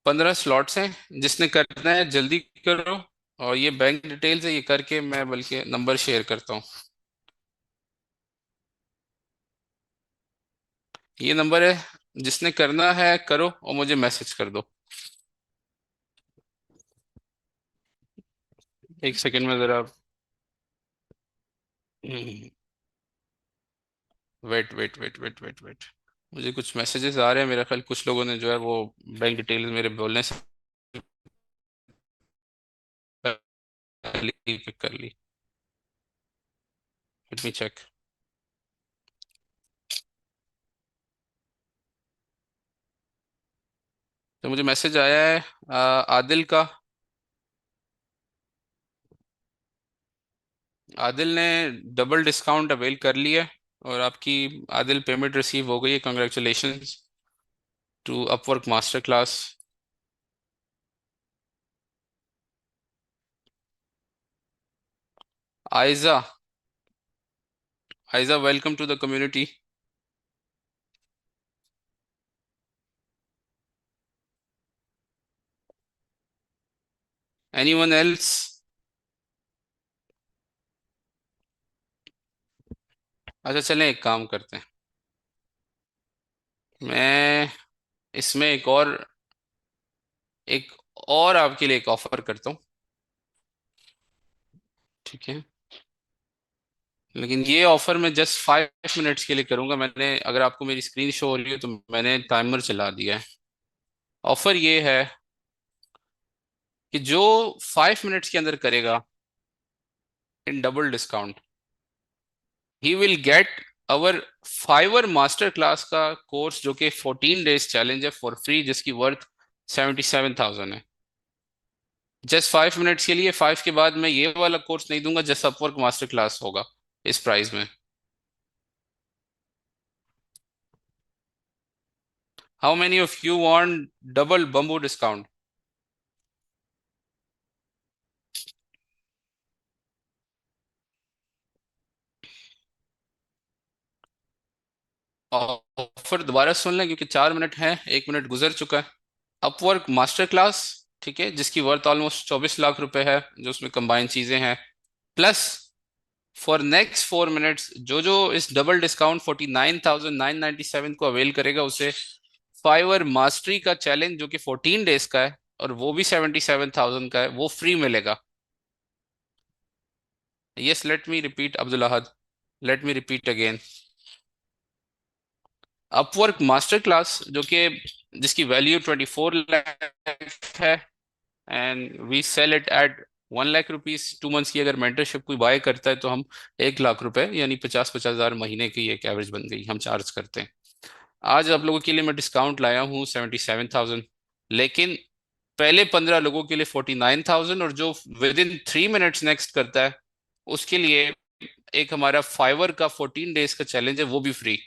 15 स्लॉट्स हैं, जिसने करना है जल्दी करो। और ये बैंक डिटेल्स है, ये करके मैं बल्कि नंबर शेयर करता हूँ। ये नंबर है, जिसने करना है करो और मुझे मैसेज कर दो। एक सेकंड में जरा। Wait wait wait wait wait wait, मुझे कुछ मैसेजेस आ रहे हैं। मेरा ख्याल कुछ लोगों ने जो है वो बैंक डिटेल्स मेरे बोलने से पहले ही पिक कर ली। Late me check. तो मुझे मैसेज आया है आदिल का। आदिल ने डबल डिस्काउंट अवेल कर लिया, और आपकी आदिल पेमेंट रिसीव हो गई है। Congratulations to Upwork master class. Aiza, Aiza welcome to the community. Anyone else? अच्छा चलें, एक काम करते हैं। मैं इसमें एक और आपके लिए एक ऑफर करता हूँ। ठीक है, लेकिन ये ऑफर मैं जस्ट 5 मिनट्स के लिए करूंगा। मैंने, अगर आपको मेरी स्क्रीन शो हो रही है तो मैंने टाइमर चला दिया है। ऑफर ये है कि जो 5 मिनट्स के अंदर करेगा in double discount, he will get our Fiverr master class का कोर्स, जो कि 14 डेज चैलेंज है फॉर फ्री, जिसकी वर्थ 77,000 है। जस्ट 5 मिनट्स के लिए। 5 के बाद मैं ये वाला कोर्स नहीं दूंगा, जस्ट अपवर्क मास्टर क्लास होगा इस प्राइस में। How many of you want double bamboo discount? Offer दोबारा सुन लें, क्योंकि 4 मिनट है, 1 मिनट गुजर चुका है। अपवर्क मास्टर क्लास, ठीक है, जिसकी वर्थ ऑलमोस्ट 24 लाख रुपए है, जो उसमें कंबाइंड चीजें हैं। प्लस फॉर नेक्स्ट 4 मिनट्स जो जो इस डबल डिस्काउंट 49,997 को अवेल करेगा, उसे फाइवर मास्टरी का चैलेंज, जो कि 14 डेज का है और वो भी 77,000 का है, वो फ्री मिलेगा। Yes, let me repeat Abdul Ahad, let me repeat again. Upwork master class, जो कि जिसकी वैल्यू 24 लाख है, and we sell it at 1 lakh rupees. 2 months की अगर मेंटरशिप कोई बाय करता है तो हम 1 लाख रुपए, यानी 50-50 हज़ार महीने की एक एवरेज बन गई, हम चार्ज करते हैं। आज आप लोगों के लिए मैं डिस्काउंट लाया हूँ 77,000, लेकिन पहले 15 लोगों के लिए 49,000, और जो विद इन 3 मिनट्स नेक्स्ट करता है उसके लिए एक हमारा फाइवर का 14 डेज का चैलेंज है, वो भी फ्री।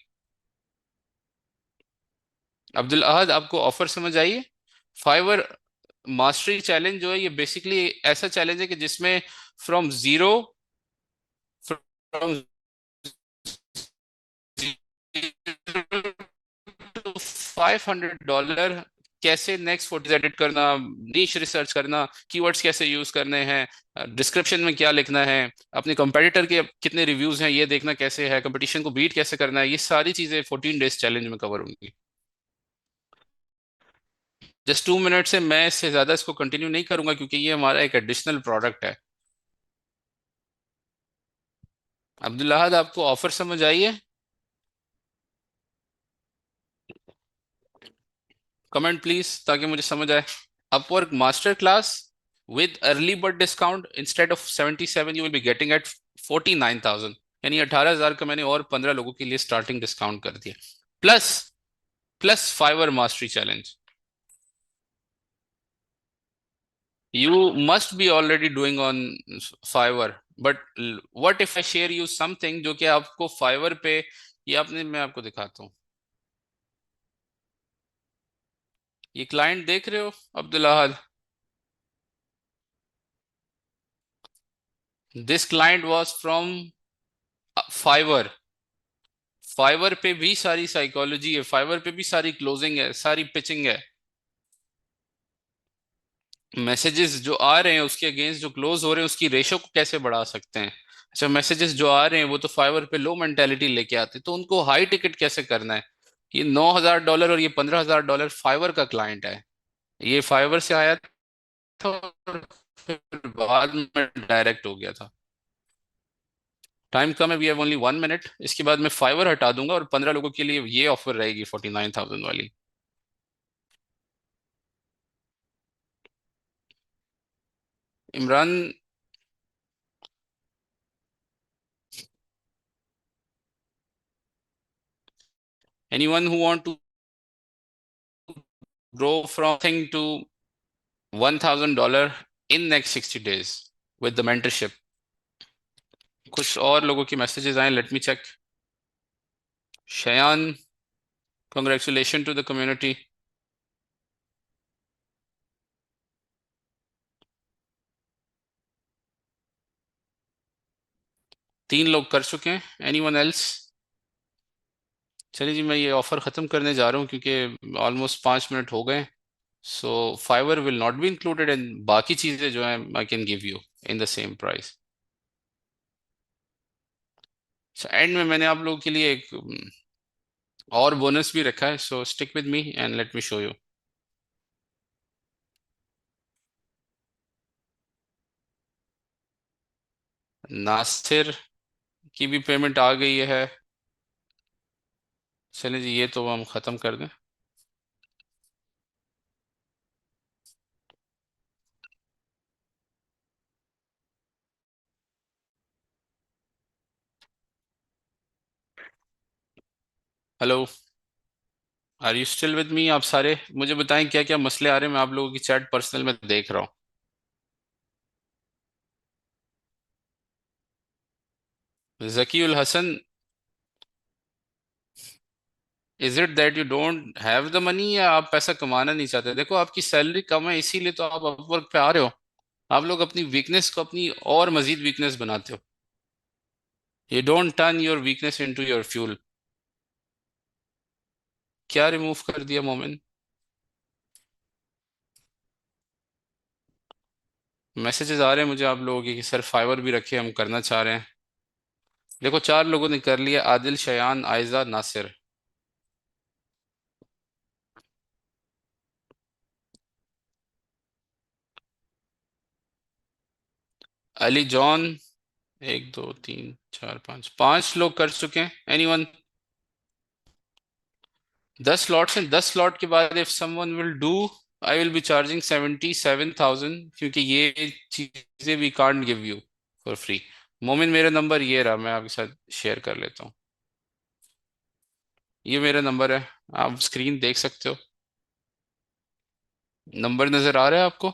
अब्दुल अहद, आपको ऑफर समझ आइए? फाइवर मास्टरी चैलेंज जो है, ये बेसिकली ऐसा चैलेंज है कि जिसमें फ्रॉम जीरो फ्रॉम $500 कैसे नेक्स्ट फोटोज एडिट करना, नीश रिसर्च करना, कीवर्ड्स कैसे यूज करने हैं, डिस्क्रिप्शन में क्या लिखना है, अपने कंपेटिटर के कितने रिव्यूज हैं ये देखना कैसे है, कंपटीशन को बीट कैसे करना है, ये सारी चीजें 14 डेज चैलेंज में कवर होंगी। जस्ट 2 मिनट से मैं इससे ज्यादा इसको कंटिन्यू नहीं करूंगा क्योंकि ये हमारा एक एडिशनल प्रोडक्ट है। अब्दुल्ला, आपको ऑफर समझ आई है? कमेंट प्लीज ताकि मुझे समझ आए। Upwork master class with early bird discount instead of 77 you will be getting at 49,000, यानी 18,000 का मैंने और 15 लोगों के लिए स्टार्टिंग डिस्काउंट कर दिया। Plus plus Fiverr mastery challenge. You must be already doing on Fiverr, but what if I share you something जो कि आपको फाइवर पे, ये आपने, मैं आपको दिखाता हूँ। ये क्लाइंट देख रहे हो Abdullah? This client was from Fiverr. Fiverr पे भी सारी साइकोलॉजी है, फाइवर पे भी सारी क्लोजिंग है, सारी पिचिंग है। मैसेजेस जो आ रहे हैं उसके अगेंस्ट जो क्लोज हो रहे हैं उसकी रेशो को कैसे बढ़ा सकते हैं। अच्छा, मैसेजेस जो आ रहे हैं वो तो फाइवर पे लो मेंटेलिटी लेके आते हैं, तो उनको हाई टिकट कैसे करना है। ये $9,000 और ये $15,000 फाइवर का क्लाइंट है। ये फाइवर से आया था और फिर बाद में डायरेक्ट हो गया था। टाइम कम है, वी हैव ओनली 1 मिनट, इसके बाद मैं फाइवर हटा दूंगा और 15 लोगों के लिए ये ऑफर रहेगी 49,000 वाली। Imran, anyone who want to grow from thing to $1,000 in next 60 days with the mentorship? कुछ और लोगों की मैसेजेस आए, let me check. Shayan, congratulation to the community. 3 लोग कर चुके हैं, एनी वन एल्स? चलिए जी, मैं ये ऑफर ख़त्म करने जा रहा हूँ क्योंकि ऑलमोस्ट 5 मिनट हो गए। So Fiverr will not be included and बाकी चीज़ें जो हैं I can give you in the same price. End में मैंने आप लोगों के लिए एक और बोनस भी रखा है, so stick with me and let me show you. Nasir की भी पेमेंट आ गई है। चलिए जी, ये तो हम ख़त्म कर दें। Hello, are you still with me? आप सारे मुझे बताएं क्या क्या मसले आ रहे हैं, मैं आप लोगों की चैट पर्सनल में देख रहा हूँ। Zaki ul Hasan, is it that you don't have the money या आप पैसा कमाना नहीं चाहते? देखो, आपकी सैलरी कम है इसीलिए तो आप अपवर्क पे आ रहे हो। आप लोग अपनी वीकनेस को अपनी और मजीद वीकनेस बनाते हो। You don't turn your weakness into your fuel. क्या रिमूव कर दिया मोमिन? मैसेजेस आ रहे हैं मुझे आप लोगों के कि सर फाइवर भी रखे, हम करना चाह रहे हैं। देखो, 4 लोगों ने कर लिया, आदिल, शयान, आयजा, नासिर। अली जॉन, 1 2 3 4 5, 5 लोग कर चुके हैं, एनीवन? 10 स्लॉट्स हैं, 10 स्लॉट के बाद if someone will do I will be charging 77,000 क्योंकि ये चीजें we can't give you for free. Momin, मेरा नंबर ये रहा, मैं आपके साथ शेयर कर लेता हूँ। ये मेरा नंबर है, आप स्क्रीन देख सकते हो। नंबर नजर आ रहा है आपको?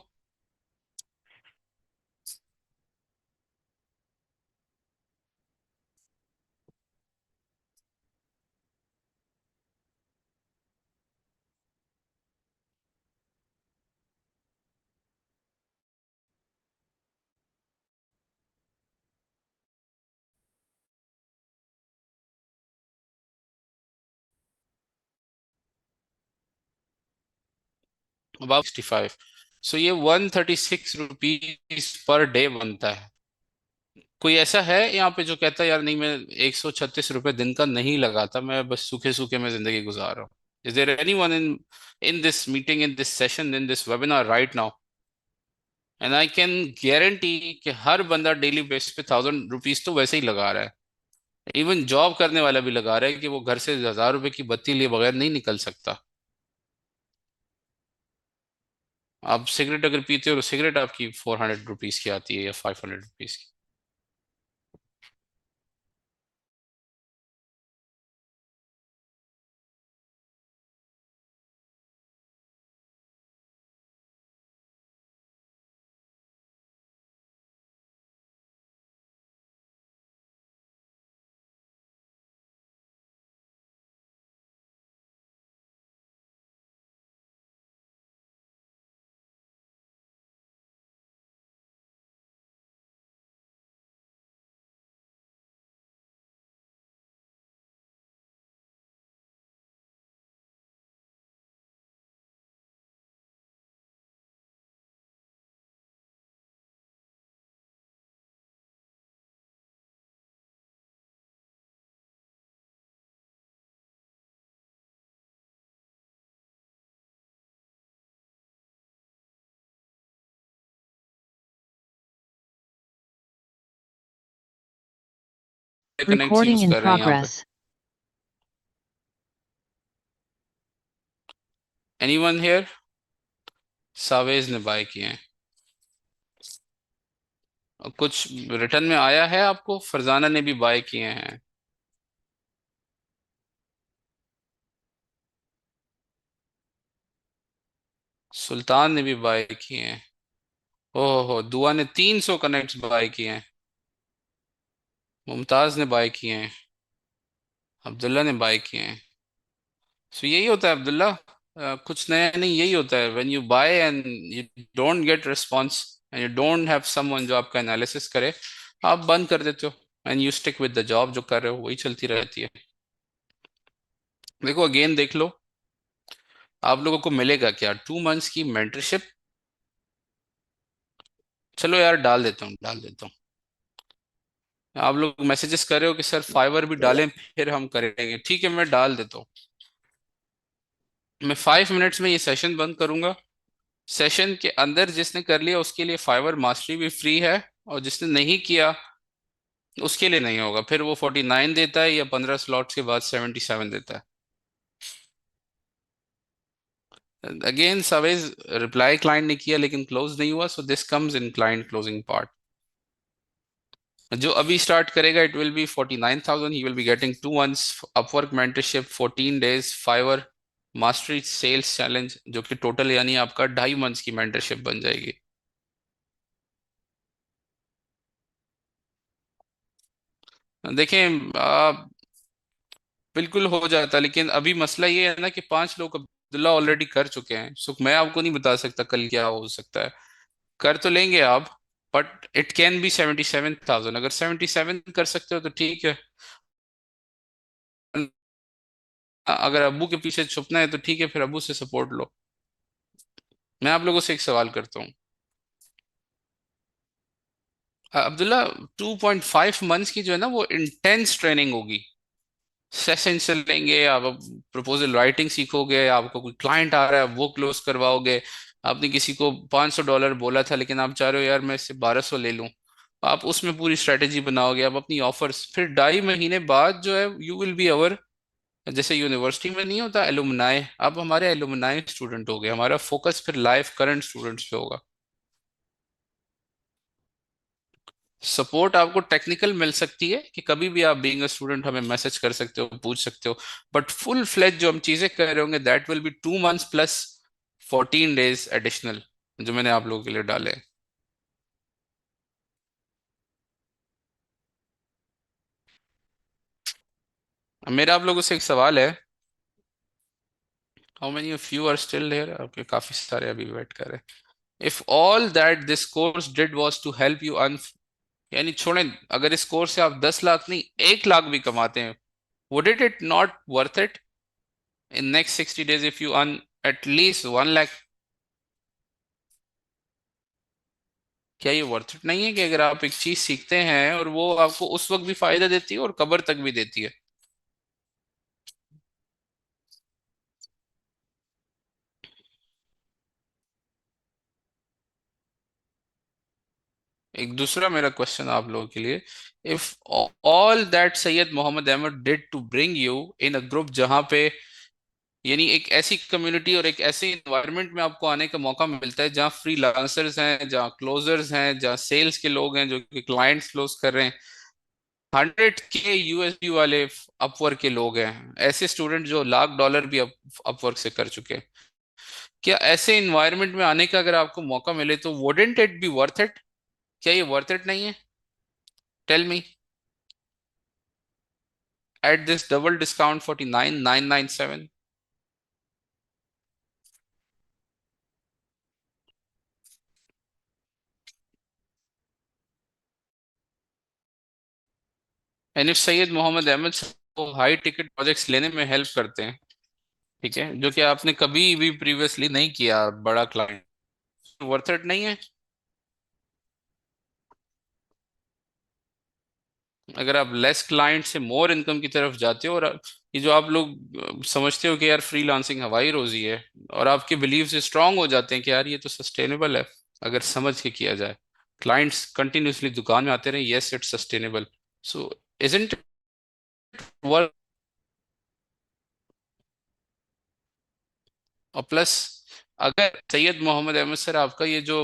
अबाउट 65। सो ये 136 रुपीज पर डे बनता है। कोई ऐसा है यहाँ पे जो कहता है यार नहीं, मैं 136 रुपये दिन का नहीं लगाता, मैं बस सूखे सूखे में जिंदगी गुजार रहा हूँ? Is there anyone in this meeting, in this session, in this webinar right now? And I can guarantee कि हर बंदा डेली बेस पे 1000 रुपीज तो वैसे ही लगा रहा है। इवन जॉब करने वाला भी लगा रहा है कि वो घर से 1000 रुपए की बत्ती लिए बगैर नहीं निकल सकता। आप सिगरेट अगर पीते हो तो सिगरेट आपकी 400 रुपीज की आती है या 500 रुपीज की। कनेक्ट यूज Recording in कर रहे हैं यहाँ पे? progress. Anyone here? सावेज ने बाय किए हैं। और कुछ रिटर्न में आया है आपको? फरजाना ने भी बाय किए हैं। सुल्तान ने भी बाय किए हैं। ओहो हो, दुआ ने 300 कनेक्ट्स बाय किए हैं। मुमताज ने बाय किए हैं। अब्दुल्ला ने बाय किए हैं। सो यही होता है अब्दुल्ला, कुछ नया नहीं, यही होता है। When you buy and you don't get response and you don't have someone जो आपका एनालिसिस करे, आप बंद कर देते हो and you stick with the job जो कर रहे हो, वही चलती रहती है। देखो अगेन देख लो, आप लोगों को मिलेगा क्या? 2 मंथ्स की मेंटरशिप। चलो यार डाल देता हूँ, डाल देता हूँ। आप लोग मैसेजेस कर रहे हो कि सर फाइवर भी डालें फिर हम करेंगे, ठीक है मैं डाल देता हूँ। मैं 5 मिनट्स में ये सेशन बंद करूंगा। सेशन के अंदर जिसने कर लिया उसके लिए फाइवर मास्टरी भी फ्री है, और जिसने नहीं किया उसके लिए नहीं होगा। फिर वो 49 देता है या 15 स्लॉट्स के बाद 77 देता है। अगेन सवेज रिप्लाई क्लाइंट ने किया लेकिन क्लोज नहीं हुआ, so this comes in client closing part. जो अभी स्टार्ट करेगा it will be 49,000, he will be getting 2 months Upwork mentorship, 14 days Fiverr mastery sales challenge, जो कि टोटल यानी आपका 2.5 मंथ्स की मेंटरशिप बन जाएगी। देखें बिल्कुल हो जाता, लेकिन अभी मसला ये है ना कि 5 लोग अब्दुल्ला ऑलरेडी कर चुके हैं। सो मैं आपको नहीं बता सकता कल क्या हो सकता है। कर तो लेंगे आप, बट इट कैन बी 77,000। अगर 77 कर सकते हो तो ठीक है। अगर अब्बू के पीछे छुपना है तो ठीक है, फिर अब्बू से सपोर्ट लो। मैं आप लोगों से एक सवाल करता हूँ, अब्दुल्ला 2.5 मंथ्स की जो है ना वो इंटेंस ट्रेनिंग होगी। सेशन चलेंगे, आप प्रपोजल राइटिंग सीखोगे, आपको कोई क्लाइंट आ रहा है वो क्लोज करवाओगे। आपने किसी को $500 बोला था लेकिन आप चाह रहे हो यार मैं इससे 1200 ले लूं, आप उसमें पूरी स्ट्रेटेजी बनाओगे, आप अपनी ऑफर्स, फिर 2.5 महीने बाद जो है यू विल बी अवर, जैसे यूनिवर्सिटी में नहीं होता एलुमनाई, अब हमारे एलुमनाई स्टूडेंट हो गए। हमारा फोकस फिर लाइव करंट स्टूडेंट्स पे होगा। सपोर्ट आपको टेक्निकल मिल सकती है कि कभी भी आप बीइंग अ स्टूडेंट हमें मैसेज कर सकते हो, पूछ सकते हो, बट फुल फ्लेज जो हम चीजें कर रहे होंगे that will be 2 months plus 14 days additional, जो मैंने आप लोगों के लिए डाले हैं। अब मेरा आप लोगों से एक सवाल है, how many of you are still there? आपके काफी सारे अभी वेट कर रहे हैं। If all that this course did was to help you earn, यानी छोड़ें, अगर इस कोर्स से आप 10 लाख नहीं 1 लाख भी कमाते हैं, would it not worth it in next 60 days if you earn at least 1 lakh? क्या ये वर्थ इट नहीं है कि अगर आप एक चीज सीखते हैं और वो आपको उस वक्त भी फायदा देती है और कब्र तक भी देती है? एक दूसरा मेरा क्वेश्चन आप लोगों के लिए, if all that Syed Mohammad Ahmed did to bring you in a group, जहां पे यानी एक ऐसी कम्युनिटी और एक ऐसे इन्वायरमेंट में आपको आने का मौका मिलता है जहाँ फ्री लांसर्स हैं, जहाँ क्लोजर्स हैं, जहाँ सेल्स के लोग हैं जो कि क्लाइंट्स क्लोज कर रहे हैं, 100K USD वाले अपवर्क के लोग हैं, ऐसे स्टूडेंट जो $1,00,000 भी अपवर्क से कर चुके हैं, क्या ऐसे इन्वायरमेंट में आने का अगर आपको मौका मिले तो wouldn't it be worth it? क्या ये वर्थ इट नहीं है? Tell me, at this double discount 49,997। And if Syed Mohammad Ahmed को हाई टिकट प्रोजेक्ट्स लेने में हेल्प करते हैं, ठीक है, जो कि आपने कभी भी प्रीवियसली नहीं किया, बड़ा क्लाइंट, वर्थ इट नहीं है? अगर आप लेस क्लाइंट से मोर इनकम की तरफ जाते हो, और ये जो आप लोग समझते हो कि यार फ्रीलांसिंग हवाई रोजी है, और आपके बिलीव से स्ट्रांग हो जाते हैं कि यार ये तो सस्टेनेबल है, अगर समझ के किया जाए, क्लाइंट्स कंटिन्यूसली दुकान में आते रहे, yes it's sustainable, so isn't worth? और प्लस, अगर सैयद मोहम्मद अहमद सर आपका ये जो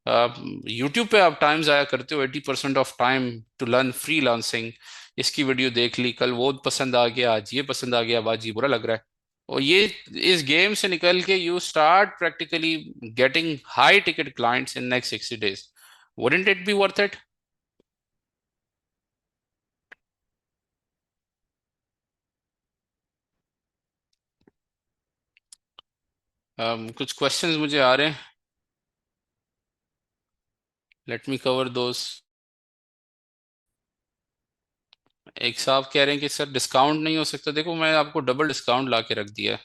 यूट्यूब पे आप टाइम जाया करते हो 80% of time to learn freelancing, इसकी वीडियो देख ली, कल वो पसंद आ गया, आज ये पसंद आ गया, अब आज ये बुरा लग रहा है, और ये इस गेम से निकल के you start practically getting high ticket clients in next 60 days, wouldn't it be worth it? कुछ क्वेश्चंस मुझे आ रहे हैं, लेट मी कवर दोस। एक साहब कह रहे हैं कि सर डिस्काउंट नहीं हो सकता, देखो मैं आपको डबल डिस्काउंट ला के रख दिया है,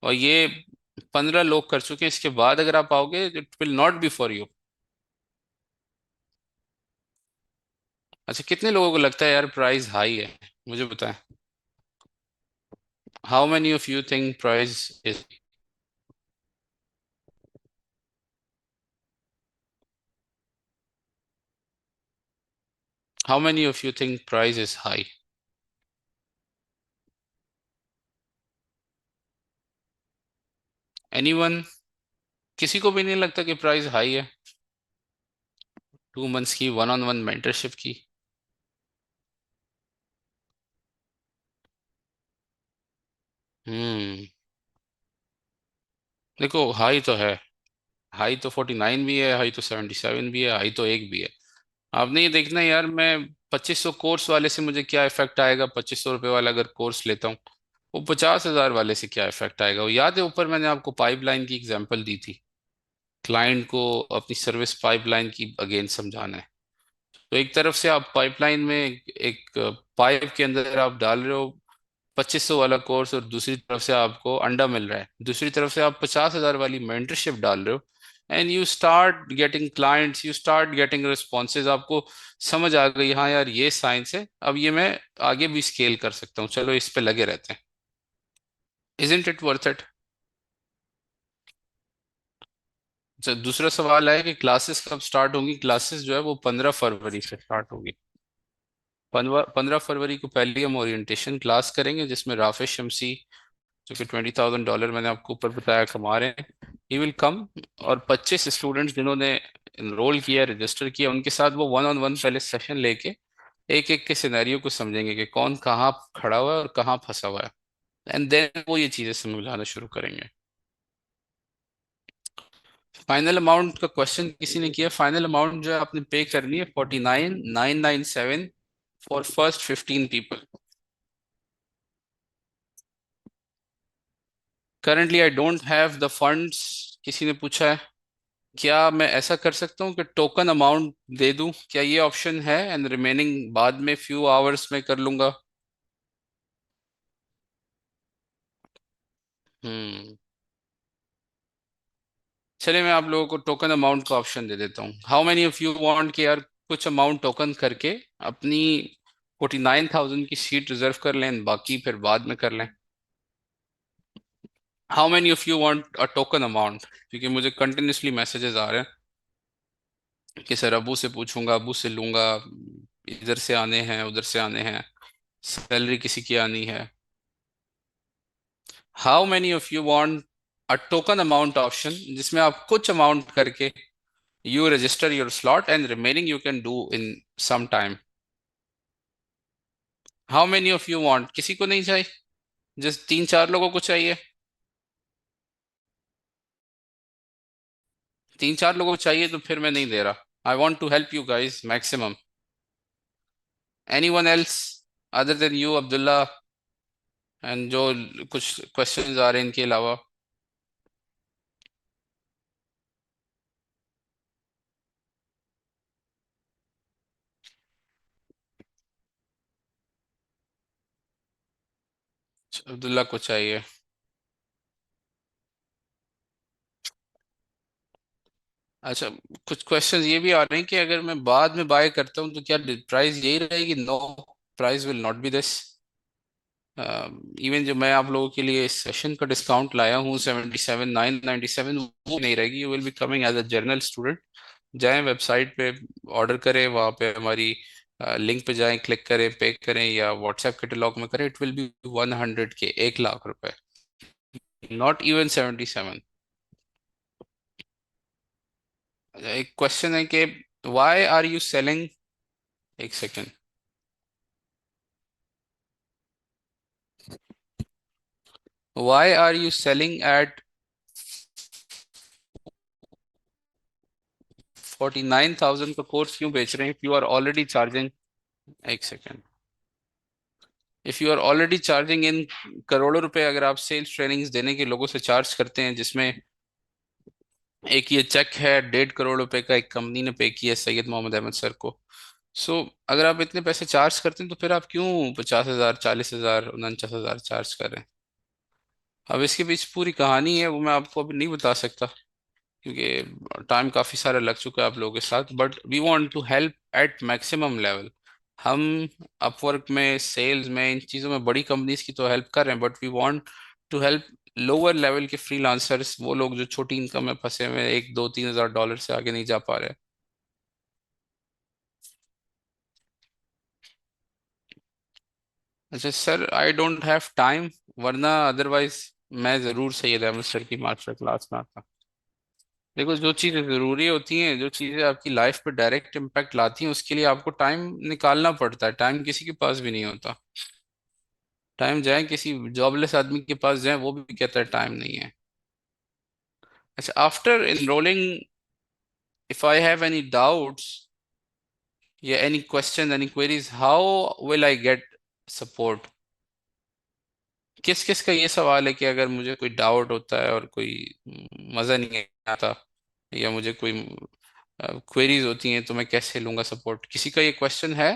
और ये 15 लोग कर चुके हैं, इसके बाद अगर आप आओगे it will not B for you. अच्छा, कितने लोगों को लगता है यार प्राइस हाई है, मुझे बताएं, how many of you think price is, how many of you think price is high? Anyone? किसी को भी नहीं लगता कि प्राइस हाई है 2 months की वन ऑन वन मेंटरशिप की? हम्म, देखो हाई तो है, हाई तो 49 भी है, हाई तो 77 भी है, हाई तो एक भी है। आपने ये देखना यार, मैं 2500 कोर्स वाले से मुझे क्या इफेक्ट आएगा, 2500 रुपये वाला अगर कोर्स लेता हूँ, वो 50,000 वाले से क्या इफेक्ट आएगा? वो याद है ऊपर मैंने आपको पाइपलाइन की एग्जांपल दी थी, क्लाइंट को अपनी सर्विस पाइपलाइन की अगेन समझाना है। तो एक तरफ से आप पाइपलाइन में एक पाइप के अंदर आप डाल रहे हो 2500 वाला कोर्स, और दूसरी तरफ से आपको अंडा मिल रहा है, दूसरी तरफ से आप 50,000 वाली मेंटरशिप डाल रहे हो, and you start getting clients, you start getting responses, आपको समझ आ गई हाँ यार ये साइंस है, अब ये मैं आगे भी स्केल कर सकता हूँ, चलो इस पे लगे रहते हैं, इजंट इट वर्थ इट? दूसरा सवाल है कि क्लासेस कब स्टार्ट होंगी? क्लासेस जो है वो 15 फरवरी से स्टार्ट होगी। 15 फरवरी को पहले हम ओरिएंटेशन क्लास करेंगे, जिसमें राफेज शमसी, जो कि $20,000 मैंने आपको ऊपर बताया कमा रहे हैं, ही विल कम, और 25 स्टूडेंट्स जिन्होंने इनरोल किया, रजिस्टर किया, उनके साथ वो वन ऑन वन पहले सेशन लेके एक एक के सिनेरियो को समझेंगे कि कौन कहाँ खड़ा हुआ है और कहाँ फंसा हुआ है, एंड देन वो ये चीजें समझाना शुरू करेंगे। फाइनल अमाउंट का क्वेश्चन किसी ने किया, फाइनल अमाउंट जो है आपने पे करनी है 49,997 for first 15 people. Currently I don't have the funds, किसी ने पूछा है, क्या मैं ऐसा कर सकता हूँ कि टोकन अमाउंट दे दूं, क्या ये ऑप्शन है, एंड रिमेनिंग बाद में फ्यू आवर्स में कर लूंगा? हम्म, चलिए मैं आप लोगों को टोकन अमाउंट का ऑप्शन दे देता हूँ। How many of you want कि यार कुछ अमाउंट टोकन करके अपनी 49,000 की सीट रिजर्व कर लें, बाकी फिर बाद में कर लें। How many of you want a token amount, क्योंकि मुझे कंटिन्यूसली मैसेजेस आ रहे हैं कि सर अबू से पूछूंगा, अबू से लूंगा, इधर से आने हैं उधर से आने हैं, सैलरी किसी की आनी है। How many of you want a token amount option, जिसमें आप कुछ अमाउंट करके you register your slot and remaining you can do in some time. How many of you want? किसी को नहीं चाहिए? जस्ट तीन चार लोगों को चाहिए? तीन चार लोगों को चाहिए तो फिर मैं नहीं दे रहा। I want to help you guys maximum. Any one else other than you Abdullah, and जो कुछ क्वेश्चंस आ रहे हैं इनके अलावा। अब्दुल्ला को चाहिए। अच्छा, कुछ क्वेश्चंस ये भी आ रहे हैं कि अगर मैं बाद में बाय करता हूँ तो क्या प्राइस यही रहेगी? No, price will not be this. Even जो मैं आप लोगों के लिए इस सेशन का डिस्काउंट लाया हूँ 77,997, वो नहीं रहेगी। You will be coming as a general student. जाएं वेबसाइट पे, ऑर्डर करें, वहाँ पे हमारी लिंक पे जाएं, क्लिक करें, पे करें, या व्हाट्सएप कैटलॉग में करें। इट विल बी 100 के, 1 लाख रुपए, नॉट इवन 77। एक क्वेश्चन है कि वाई आर यू सेलिंग, एक second, why are you selling at 49,000 का कोर्स क्यों बेच रहे हैं if you are already charging, एक second, if you are already charging in करोड़ों रुपए अगर आप सेल्स ट्रेनिंग्स देने के लोगों से चार्ज करते हैं, जिसमें एक ये चेक है 1.5 करोड़ रुपए का, एक कंपनी ने पे किया है सैयद मोहम्मद अहमद सर को। सो अगर आप इतने पैसे चार्ज करते हैं तो फिर आप क्यों 50,000, 40,000, 49,000 चार्ज कर रहे हैं? अब इसके पीछे पूरी कहानी है, वो मैं आपको अभी नहीं बता सकता क्योंकि टाइम काफी सारा लग चुका है आप लोगों के साथ। But we want to help at maximum level. हम अपवर्क में, सेल्स में, इन चीज़ों में बड़ी कंपनीज की तो हेल्प कर रहे हैं, but we want to help lower level के फ्रीलांसर्स, वो लोग जो छोटी इनकम में फंसे हुए हैं, 1, 2, 3 हज़ार डॉलर से आगे नहीं जा पा रहे। अच्छा sir, I don't have time, वरना अदरवाइज मैं जरूर सैयद अहमद सर की मास्टर क्लास में आता। देखो, जो चीज़ें ज़रूरी होती हैं, जो चीज़ें आपकी लाइफ पे डायरेक्ट इम्पैक्ट लाती हैं, उसके लिए आपको टाइम निकालना पड़ता है। टाइम किसी के पास भी नहीं होता। टाइम जाए किसी जॉबलेस आदमी के पास जाए, वो भी कहता है टाइम नहीं है। अच्छा, after enrolling, if I have any doubts या any question, any queries, how will I get support? किस किस का ये सवाल है कि अगर मुझे कोई डाउट होता है और कोई मज़ा नहीं आता, या मुझे कोई क्वेरीज होती हैं, तो मैं कैसे लूंगा सपोर्ट? किसी का ये क्वेश्चन है?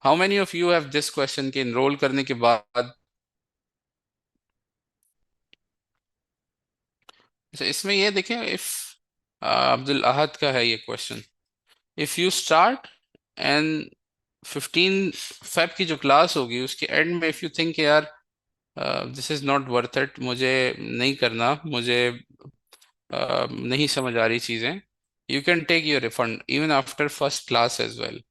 How many of you have this question के इनरोल करने के बाद? अच्छा, इसमें ये देखें, इफ अब्दुल अहद का है ये question. If you start end 15 Feb की जो क्लास होगी उसके एंड में, इफ यू थिंक यार this is not worth it, मुझे नहीं करना, मुझे नहीं समझ आ रही चीजें, you can take your refund even after first class as well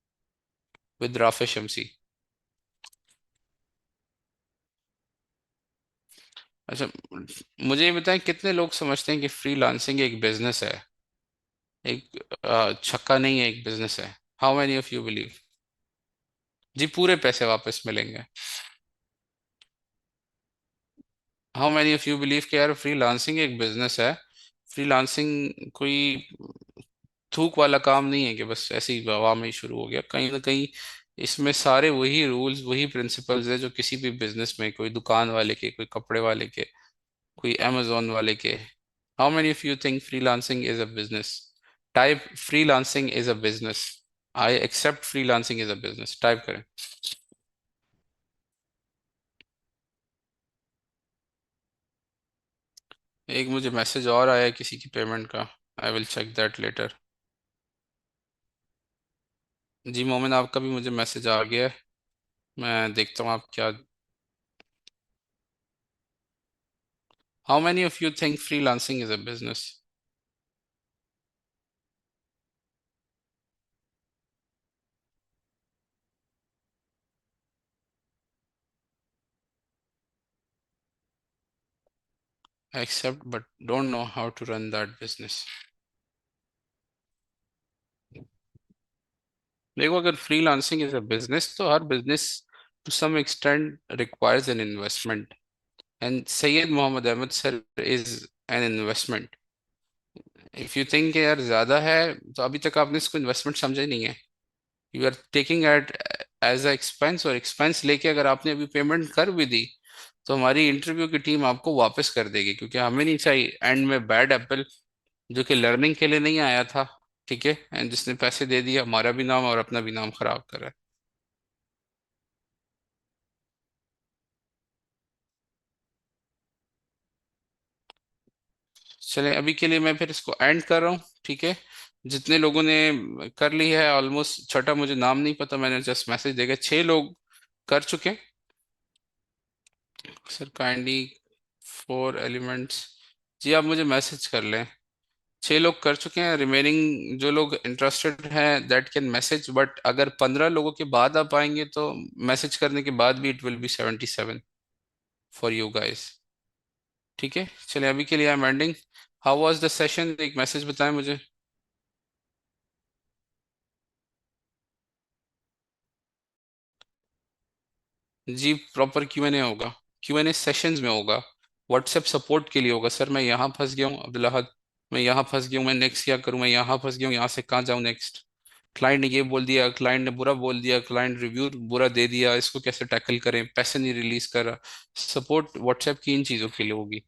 with Rafay Shamsi. अच्छा, मुझे ये बताएं, कितने लोग समझते हैं कि फ्रीलांसिंग एक बिजनेस है? एक छक्का नहीं है, एक बिजनेस है। How many of you believe? जी, पूरे पैसे वापस मिलेंगे। How many of you believe कि यार फ्रीलांसिंग एक बिजनेस है? फ्रीलांसिंग कोई थूक वाला काम नहीं है कि बस ऐसे ही हवा में ही शुरू हो गया। कहीं ना कहीं इसमें सारे वही रूल्स, वही प्रिंसिपल्स है जो किसी भी बिजनेस में, कोई दुकान वाले के, कोई कपड़े वाले के, कोई अमेजोन वाले के। How many of you think freelancing is a business? Type freelancing is a business. I accept freelancing is a business, type करें। एक मुझे मैसेज और आया है किसी की पेमेंट का। I will check that later. जी मोमिन, आपका भी मुझे मैसेज आ गया है। मैं देखता हूँ आप क्या। How many of you think freelancing is a business? Accept but don't know how to run that business. देखो, अगर फ्रीलांसिंग इज अ बिजनेस तो हर business to some extent requires an investment, and Syed Mohammad Ahmed sir is an investment. If you think यार ज्यादा है, तो अभी तक आपने इसको इन्वेस्टमेंट समझा ही नहीं है। You are taking at as a expense, और एक्सपेंस लेके अगर आपने अभी पेमेंट कर भी दी तो हमारी इंटरव्यू की टीम आपको वापस कर देगी, क्योंकि हमें नहीं चाहिए एंड में बैड एप्पल जो कि लर्निंग के लिए नहीं आया था, ठीक है, एंड जिसने पैसे दे दिए, हमारा भी नाम और अपना भी नाम खराब करा है। चले, अभी के लिए मैं फिर इसको एंड कर रहा हूँ, ठीक है। जितने लोगों ने कर ली है ऑलमोस्ट, छठा मुझे नाम नहीं पता, मैंने जस्ट मैसेज देखा, 6 लोग कर चुके। Sir kindly 4 elements. जी आप मुझे मैसेज कर लें। 6 लोग कर चुके हैं, रिमेनिंग जो लोग इंटरेस्टेड हैं दैट कैन मैसेज, बट अगर 15 लोगों के बाद आप आएंगे तो मैसेज करने के बाद भी it will B 77 for you guys. ठीक है, चलिए अभी के लिए I am ending. How was the session, एक मैसेज बताएं मुझे। जी प्रॉपर Q&A होगा। Q&A सेशंस में होगा। व्हाट्सएप सपोर्ट के लिए होगा, सर मैं यहाँ फंस गया हूँ अब्दुल अहद, मैं यहाँ फंस गया हूँ, मैं नेक्स्ट क्या करूँ, मैं यहाँ फंस गया हूँ, यहाँ से कहाँ जाऊँ नेक्स्ट। क्लाइंट ने ये बोल दिया, क्लाइंट ने बुरा बोल दिया, क्लाइंट रिव्यू बुरा दे दिया, इसको कैसे टैकल करें, पैसे नहीं रिलीज कर रहा। सपोर्ट व्हाट्सएप की इन चीज़ों के लिए होगी।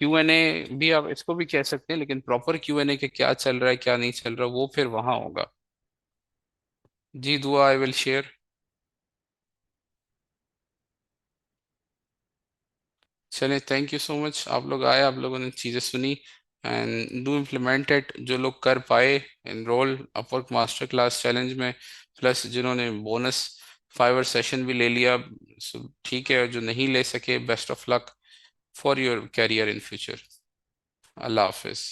Q&A भी आप इसको भी कह सकते हैं, लेकिन प्रॉपर Q&A के क्या चल रहा है क्या नहीं चल रहा वो फिर वहां होगा। जी दुआ आई विल शेयर। चले, थैंक यू सो मच, आप लोग आए, आप लोगों ने चीज़ें सुनी, एंड डू इम्प्लीमेंट इट। जो लोग कर पाए enrol Upwork master class challenge में, प्लस जिन्होंने बोनस 5 सेशन भी ले लिया, ठीक है, जो नहीं ले सके best of luck for your career in future. अल्लाह हाफिज।